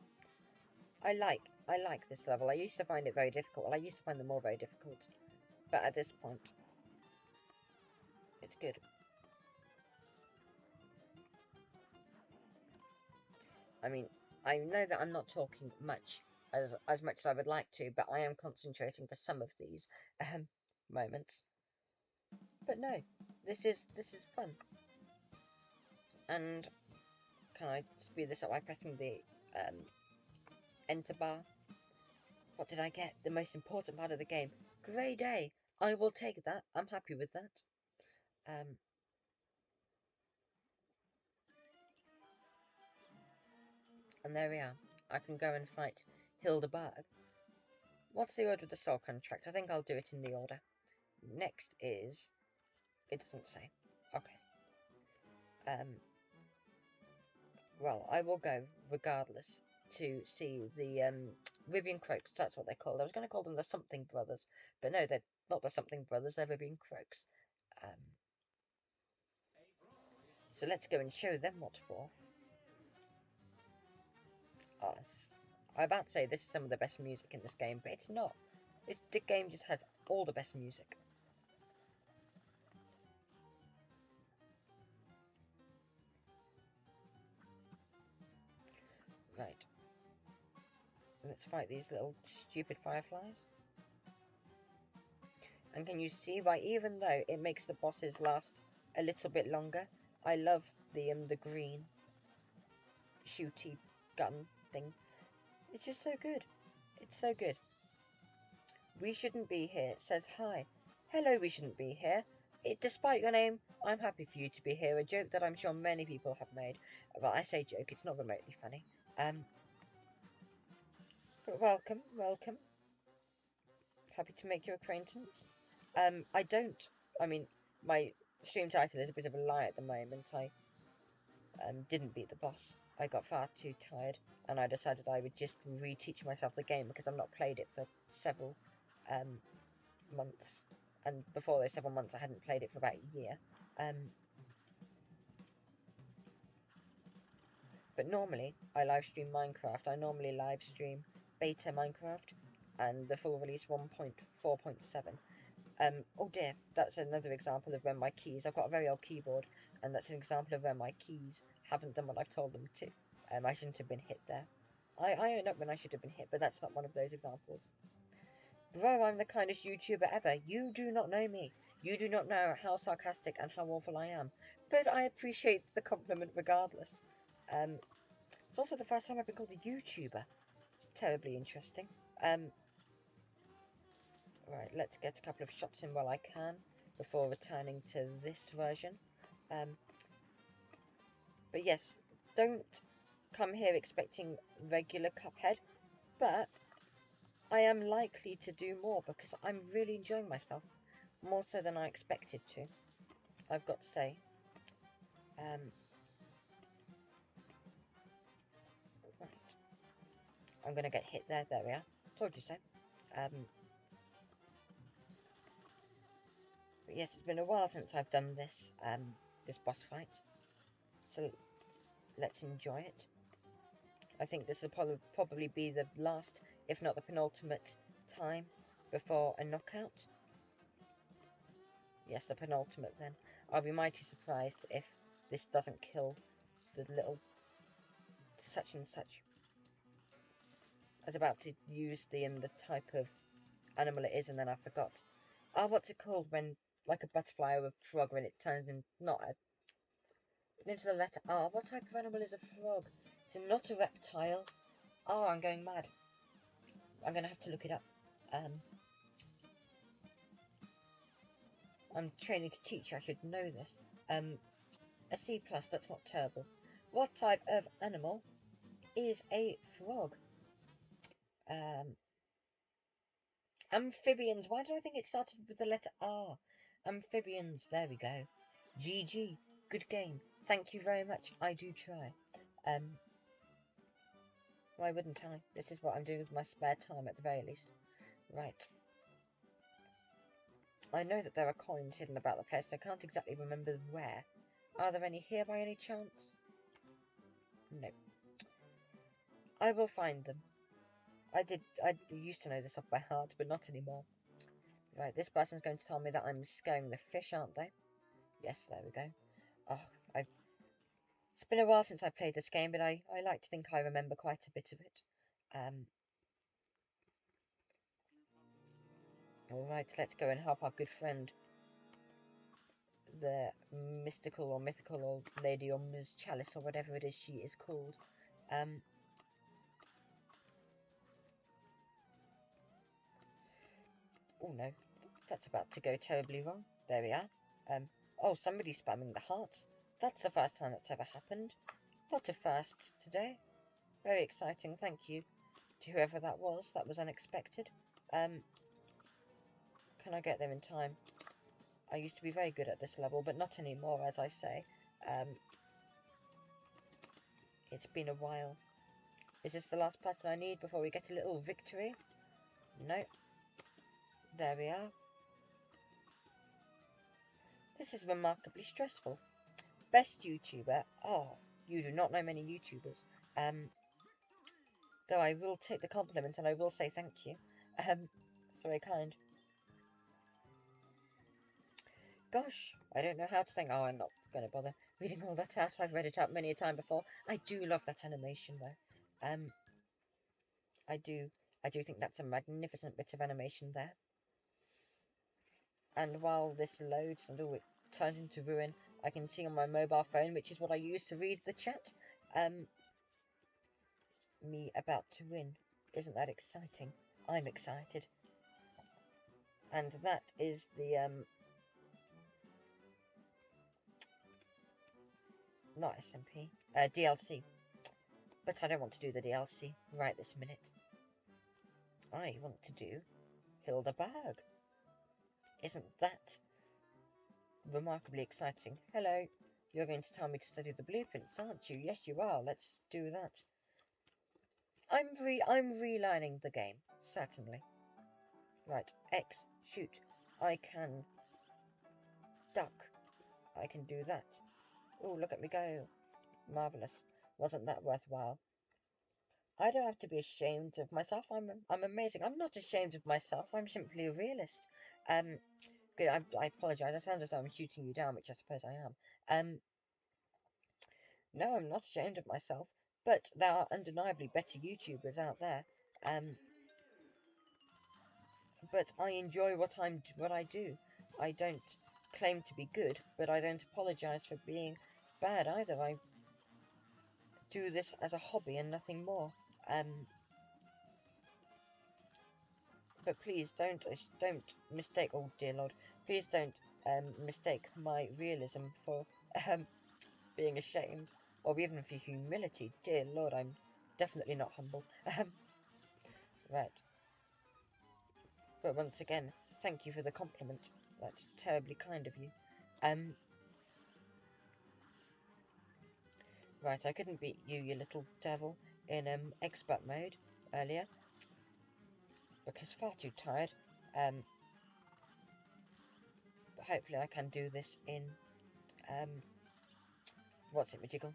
I like this level. I used to find it very difficult. Well, I used to find them all very difficult. But at this point, it's good. I mean, I know that I'm not talking much, as much as I would like to, but I am concentrating for some of these moments. But no, this is fun. And can I speed this up by pressing the enter bar? What did I get? The most important part of the game. Grade A. I will take that. I'm happy with that. And there we are. I can go and fight Hildeberg. What's the order of the soul contract? I think I'll do it in the order. Next is... It doesn't say. Okay. Well, I will go, regardless, to see the Ribian Croaks. That's what they're called. I was going to call them the Something Brothers. But no, they're not the Something Brothers. They're Ribian Croaks. So let's go and show them what for. I'm about to say this is some of the best music in this game, but it's not. The game just has all the best music. Right. Let's fight these little stupid fireflies. And can you see why, even though it makes the bosses last a little bit longer, I love the green shooty gun thing. It's just so good. It's so good. We shouldn't be here. It says hi. Hello, we shouldn't be here. Despite your name, I'm happy for you to be here. A joke that I'm sure many people have made. Well, I say joke, it's not remotely funny. But welcome, welcome. Happy to make your acquaintance. I mean, my stream title is a bit of a lie at the moment. I didn't beat the boss. I got far too tired, and I decided I would just reteach myself the game because I've not played it for several months. And before those several months, I hadn't played it for about a year. But normally, I live stream Minecraft. I normally live stream beta Minecraft and the full release 1.4.7. Oh dear, that's another example of when my keys... I've got a very old keyboard, and that's an example of when my keys haven't done what I've told them to. I shouldn't have been hit there. I own up when I should have been hit, but that's not one of those examples. Bro, I'm the kindest YouTuber ever. You do not know me. You do not know how sarcastic and how awful I am. But I appreciate the compliment regardless. It's also the first time I've been called a YouTuber. It's terribly interesting. Right, let's get a couple of shots in while I can before returning to this version. But yes, don't come here expecting regular Cuphead, but I am likely to do more because I'm really enjoying myself, more so than I expected to, I've got to say. Right. I'm going to get hit there. There we are. Told you so. But yes, it's been a while since I've done this, this boss fight. So, let's enjoy it. I think this will probably be the last, if not the penultimate, time before a knockout. Yes, the penultimate then. I'll be mighty surprised if this doesn't kill the little such and such. I was about to use the type of animal it is, and then I forgot. Ah, what's it called when, like a butterfly or a frog, when it turns into the letter R? What type of animal is a frog? It's not a reptile. Oh, I'm going mad. I'm going to have to look it up. I'm training to teach, I should know this. A C+, that's not terrible. What type of animal is a frog? Amphibians. Why did I think it started with the letter R? Amphibians. There we go. GG. Good game. Thank you very much. I do try. Why wouldn't I? This is what I'm doing with my spare time at the very least. Right. I know that there are coins hidden about the place. I can't exactly remember where. Are there any here by any chance? No. I will find them. I used to know this off by heart, but not anymore. Right, this person's going to tell me that I'm scaring the fish, aren't they? Yes, there we go. Oh, it's been a while since I played this game, but I like to think I remember quite a bit of it. Alright, let's go and help our good friend, the mystical or mythical or Lady or Ms. Chalice or whatever it is she is called. Oh no, that's about to go terribly wrong. There we are. Oh, somebody's spamming the hearts. That's the first time that's ever happened. Lot of firsts today. Very exciting, thank you to whoever that was. That was unexpected. Can I get there in time? I used to be very good at this level, but not anymore, as I say. It's been a while. Is this the last person I need before we get a little victory? No. There we are. This is remarkably stressful. Best YouTuber. Oh, you do not know many YouTubers. Though I will take the compliment and I will say thank you. It's very kind. Gosh, I don't know how to think. Oh, I'm not going to bother reading all that out. I've read it out many a time before. I do love that animation, though. I do think that's a magnificent bit of animation there. And while this loads and it turns into ruin, I can see on my mobile phone, which is what I use to read the chat, me about to win. Isn't that exciting? I'm excited. And that is the, not SMP, DLC. But I don't want to do the DLC right this minute. I want to do Hildeberg. Isn't that remarkably exciting? Hello. You're going to tell me to study the blueprints, aren't you? Yes, you are. Let's do that. I'm relearning the game, certainly. Right, X, shoot. I can duck. I can do that. Oh, look at me go. Marvellous. Wasn't that worthwhile? I don't have to be ashamed of myself. I'm amazing. I'm not ashamed of myself. I'm simply a realist. Good. I apologise. I sound as though I'm shooting you down, which I suppose I am. No, I'm not ashamed of myself. But there are undeniably better YouTubers out there. But I enjoy what I do. I don't claim to be good, but I don't apologise for being bad either. I do this as a hobby and nothing more. But please don't mistake. Oh dear Lord, please don't mistake my realism for being ashamed or even for humility. Dear Lord, I'm definitely not humble. Right. But once again, thank you for the compliment. That's terribly kind of you. Right, I couldn't beat you, you little devil, in expert mode earlier because far too tired. hopefully I can do this in, what's it, Majiggle?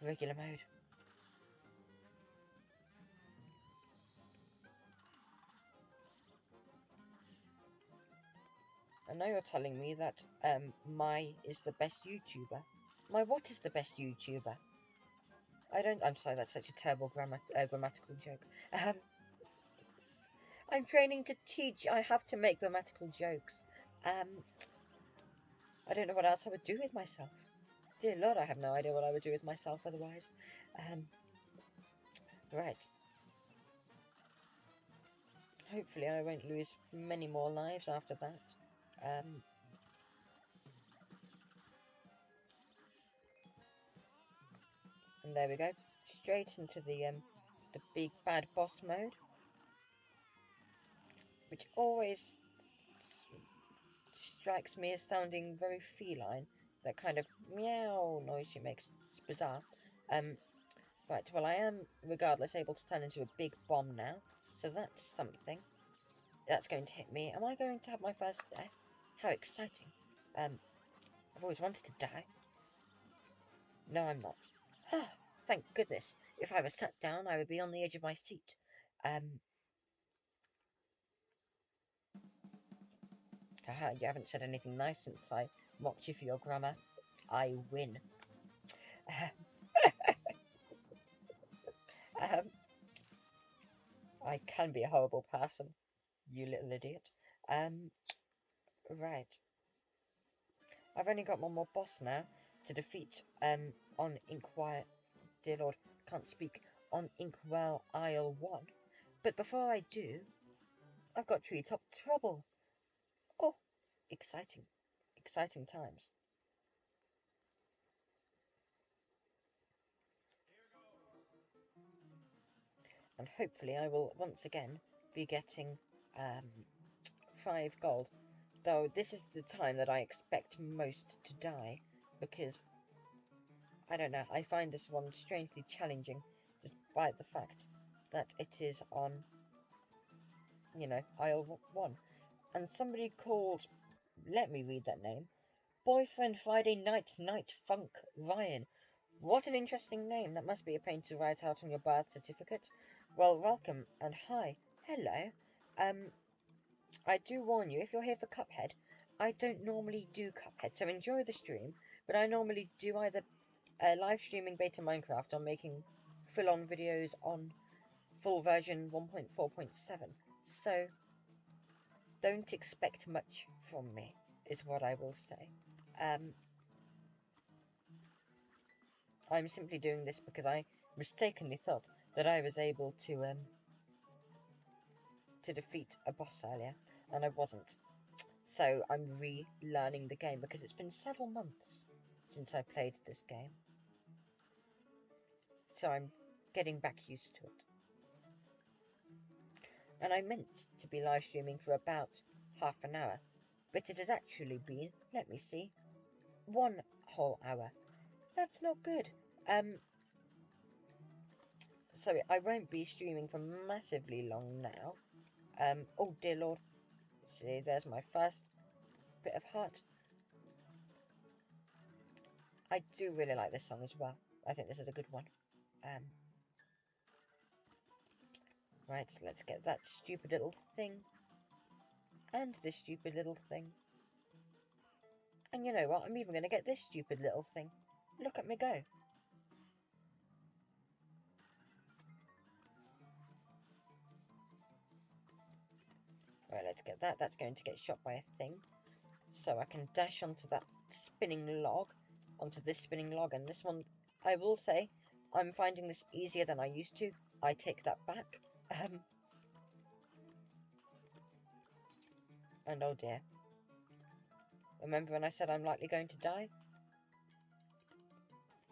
Regular mode. I know you're telling me that my is the best YouTuber. My what is the best YouTuber? I'm sorry, that's such a terrible grammatical joke. I'm training to teach. I have to make grammatical jokes. I don't know what else I would do with myself. Dear Lord, I have no idea what I would do with myself otherwise. Right. Hopefully I won't lose many more lives after that. And there we go. Straight into the big bad boss mode. Which always strikes me as sounding very feline. That kind of meow noise she makes. It's bizarre. Right, well I am, regardless, able to turn into a big bomb now. So that's something. That's going to hit me. Am I going to have my first death? How exciting. I've always wanted to die. No, I'm not. Thank goodness. If I were sat down, I would be on the edge of my seat. Haha, you haven't said anything nice since I mocked you for your grammar. I win. Um, I can be a horrible person, you little idiot. Right. I've only got one more boss now to defeat, on Inkwell. Dear Lord, can't speak. On Inkwell Isle 1. But before I do, I've got treetop trouble. Oh, exciting. Exciting times. And hopefully I will once again be getting 5 gold. Though this is the time that I expect most to die, because, I don't know, I find this one strangely challenging, despite the fact that it is on, you know, Isle 1. And somebody called, let me read that name, Boyfriend Friday Night Funk Ryan. What an interesting name. That must be a pain to write out on your birth certificate. Well, welcome, and hi. Hello. I do warn you, if you're here for Cuphead, I don't normally do Cuphead, so enjoy the stream, but I normally do either live streaming beta Minecraft or making full-on videos on full version 1.4.7, so don't expect much from me, is what I will say. I'm simply doing this because I mistakenly thought that I was able to defeat a boss earlier, and I wasn't. So I'm relearning the game because it's been several months since I played this game. So I'm getting back used to it. And I meant to be live streaming for about half an hour, but it has actually been, let me see, 1 whole hour. That's not good. So I won't be streaming for massively long now. Oh dear Lord. See, there's my first bit of heart. I do really like this song as well. I think this is a good one. Right, let's get that stupid little thing. And this stupid little thing. And you know what? I'm even going to get this stupid little thing. Look at me go. Right, let's get that. That's going to get shot by a thing. So I can dash onto that spinning log. Onto this spinning log. And this one, I will say, I'm finding this easier than I used to. I take that back. And oh dear. Remember when I said I'm likely going to die?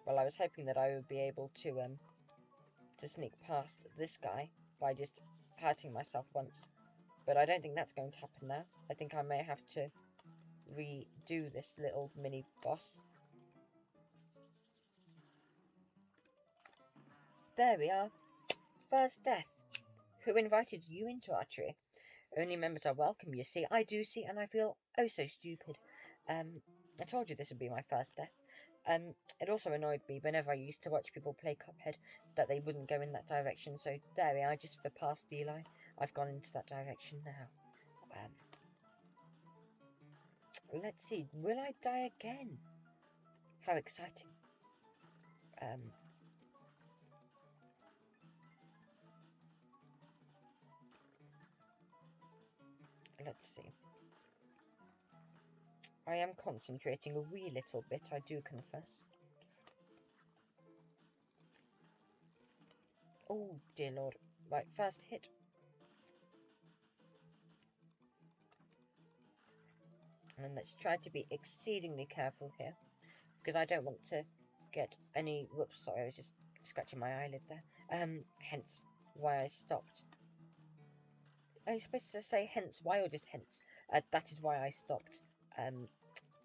Well, I was hoping that I would be able to sneak past this guy by just hurting myself once. But I don't think that's going to happen now. I think I may have to redo this little mini boss. There we are. First death. Who invited you into our tree? Only members are welcome, you see. I do see, and I feel oh so stupid. I told you this would be my first death. It also annoyed me whenever I used to watch people play Cuphead that they wouldn't go in that direction. So there we are, just for past Eli, I've gone into that direction now. Let's see, will I die again? How exciting. Let's see. I am concentrating a wee little bit, I do confess. Oh, dear lord. Right, first hit. And let's try to be exceedingly careful here, because I don't want to get any... Whoops, sorry, I was just scratching my eyelid there. Hence why I stopped. Are you supposed to say hence why, or just hence? That is why I stopped,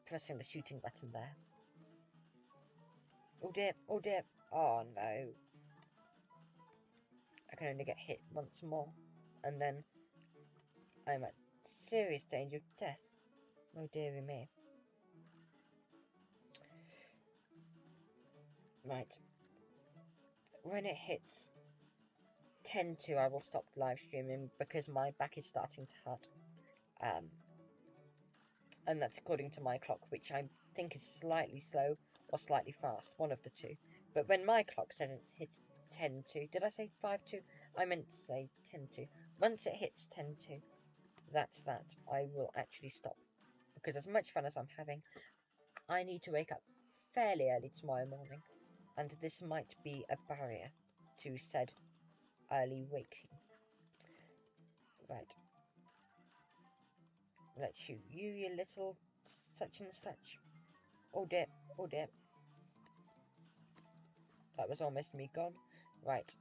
pressing the shooting button there. Oh dear, oh dear. Oh no. I can only get hit once more, and then I'm at serious danger of death. Oh dearie me. Right. When it hits 10 to, I will stop live streaming because my back is starting to hurt. And that's according to my clock, which I think is slightly slow or slightly fast, one of the two. But when my clock says it hits 10 to, did I say 5 to? I meant to say 10 to. Once it hits 10 to, that's that. I will actually stop. Because as much fun as I'm having, I need to wake up fairly early tomorrow morning. And this might be a barrier to said early waking. Right. Let's shoot you, you little such and such. Oh dear, oh dear. That was almost me gone. Right.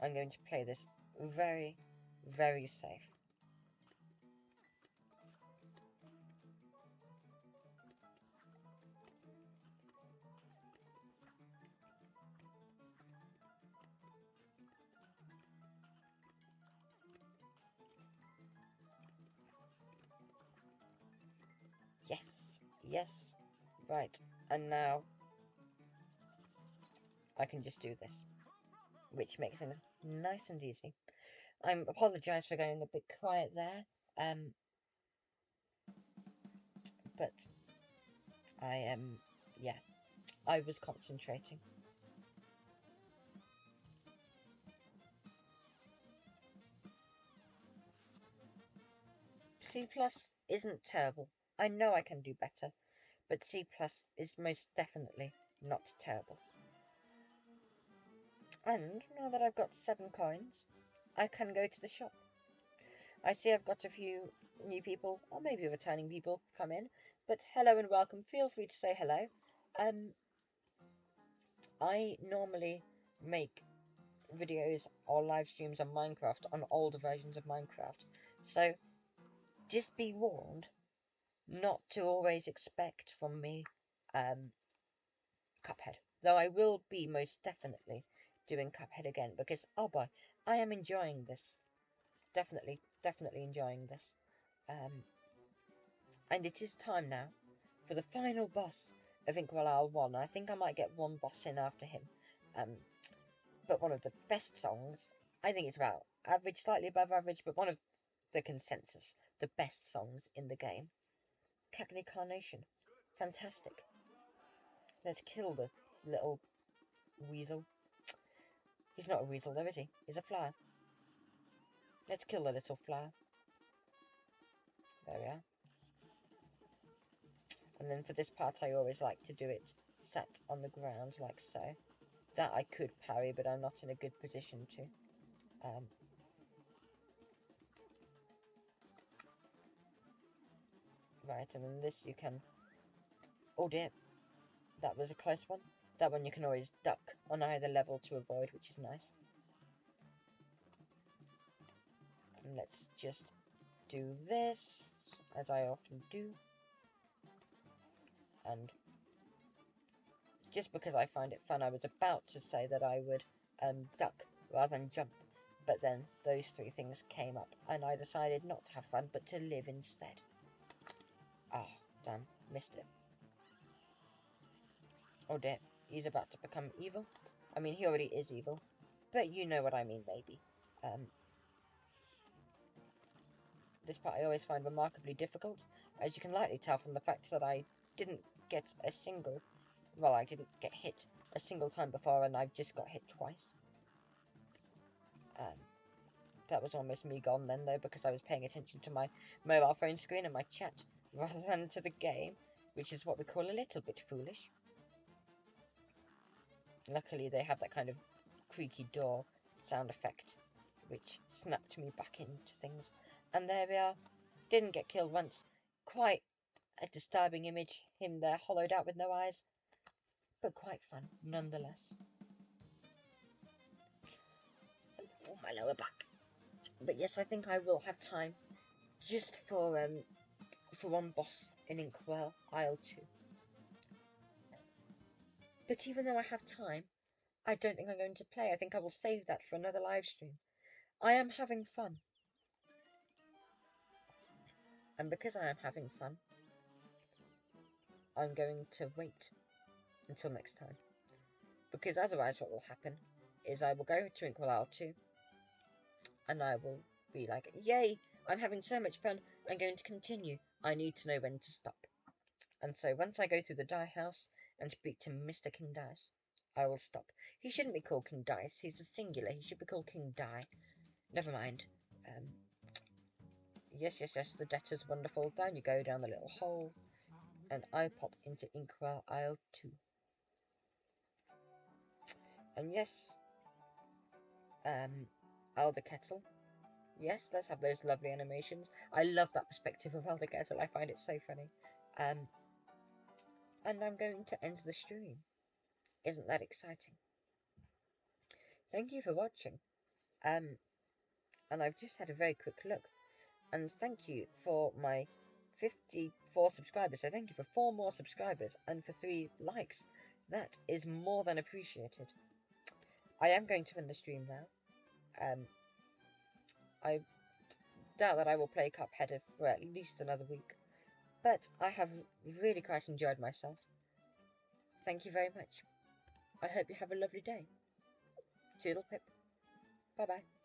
I'm going to play this very, very safe. Yes, yes. Right, and now I can just do this, which makes things nice and easy. I apologise for going a bit quiet there, but I am, yeah, I was concentrating. C plus isn't terrible. I know I can do better, but C plus is most definitely not terrible. And now that I've got 7 coins, I can go to the shop. I see I've got a few new people, or maybe returning people, come in. But hello and welcome. Feel free to say hello. I normally make videos or live streams on Minecraft, on older versions of Minecraft. So just be warned not to always expect from me Cuphead. Though I will be most definitely doing Cuphead again, because, oh boy, I am enjoying this. Definitely enjoying this. And it is time now for the final boss of Inkwell 1. I think I might get one boss in after him. But one of the best songs, I think it's about average, slightly above average, but one of the consensus, the best songs in the game. Cackney Carnation. Fantastic. Let's kill the little weasel. He's not a weasel though, is he? He's a flower. Let's kill the little flower. There we are. And then for this part, I always like to do it sat on the ground, like so. That I could parry, but I'm not in a good position to. Right, and then this you can... Oh dear, that was a close one. That one you can always duck on either level to avoid, which is nice. And let's just do this, as I often do. And just because I find it fun, I was about to say that I would duck rather than jump. But then those three things came up, and I decided not to have fun, but to live instead. Ah, oh, damn, missed it. Oh dear, he's about to become evil. I mean, he already is evil, but you know what I mean, maybe. This part I always find remarkably difficult, as you can likely tell from the fact that I didn't get a single... Well, I didn't get hit a single time before, and I've just got hit twice. That was almost me gone then, though, because I was paying attention to my mobile phone screen and my chat, rather than to the game, which is what we call a little bit foolish. Luckily, they have that kind of creaky door sound effect, which snapped me back into things. And there we are. Didn't get killed once. Quite a disturbing image, him there hollowed out with no eyes, but quite fun nonetheless. Oh, my lower back. But yes, I think I will have time just for one boss in Inkwell Isle 2. But even though I have time, I don't think I'm going to play. I think I will save that for another live stream. I am having fun. And because I am having fun, I'm going to wait until next time. Because otherwise what will happen is I will go to Inkwell Isle 2, and I will be like, yay, I'm having so much fun, I'm going to continue. I need to know when to stop. And so once I go through the Die House and speak to Mr. King Dice, I will stop. He shouldn't be called King Dice, he's a singular, he should be called King Die. Never mind. Yes, the debtor's wonderful. Down you go, down the little hole. And I pop into Inkwell Isle 2. And yes, Elder Kettle. Yes, let's have those lovely animations. I love that perspective of Elder Kettle. I find it so funny. And I'm going to end the stream. Isn't that exciting? Thank you for watching. And I've just had a very quick look. And thank you for my 54 subscribers. So thank you for 4 more subscribers and for 3 likes. That is more than appreciated. I am going to end the stream now. I doubt that I will play Cuphead for at least another week. But I have really quite enjoyed myself. Thank you very much. I hope you have a lovely day. Toodle pip. Bye bye.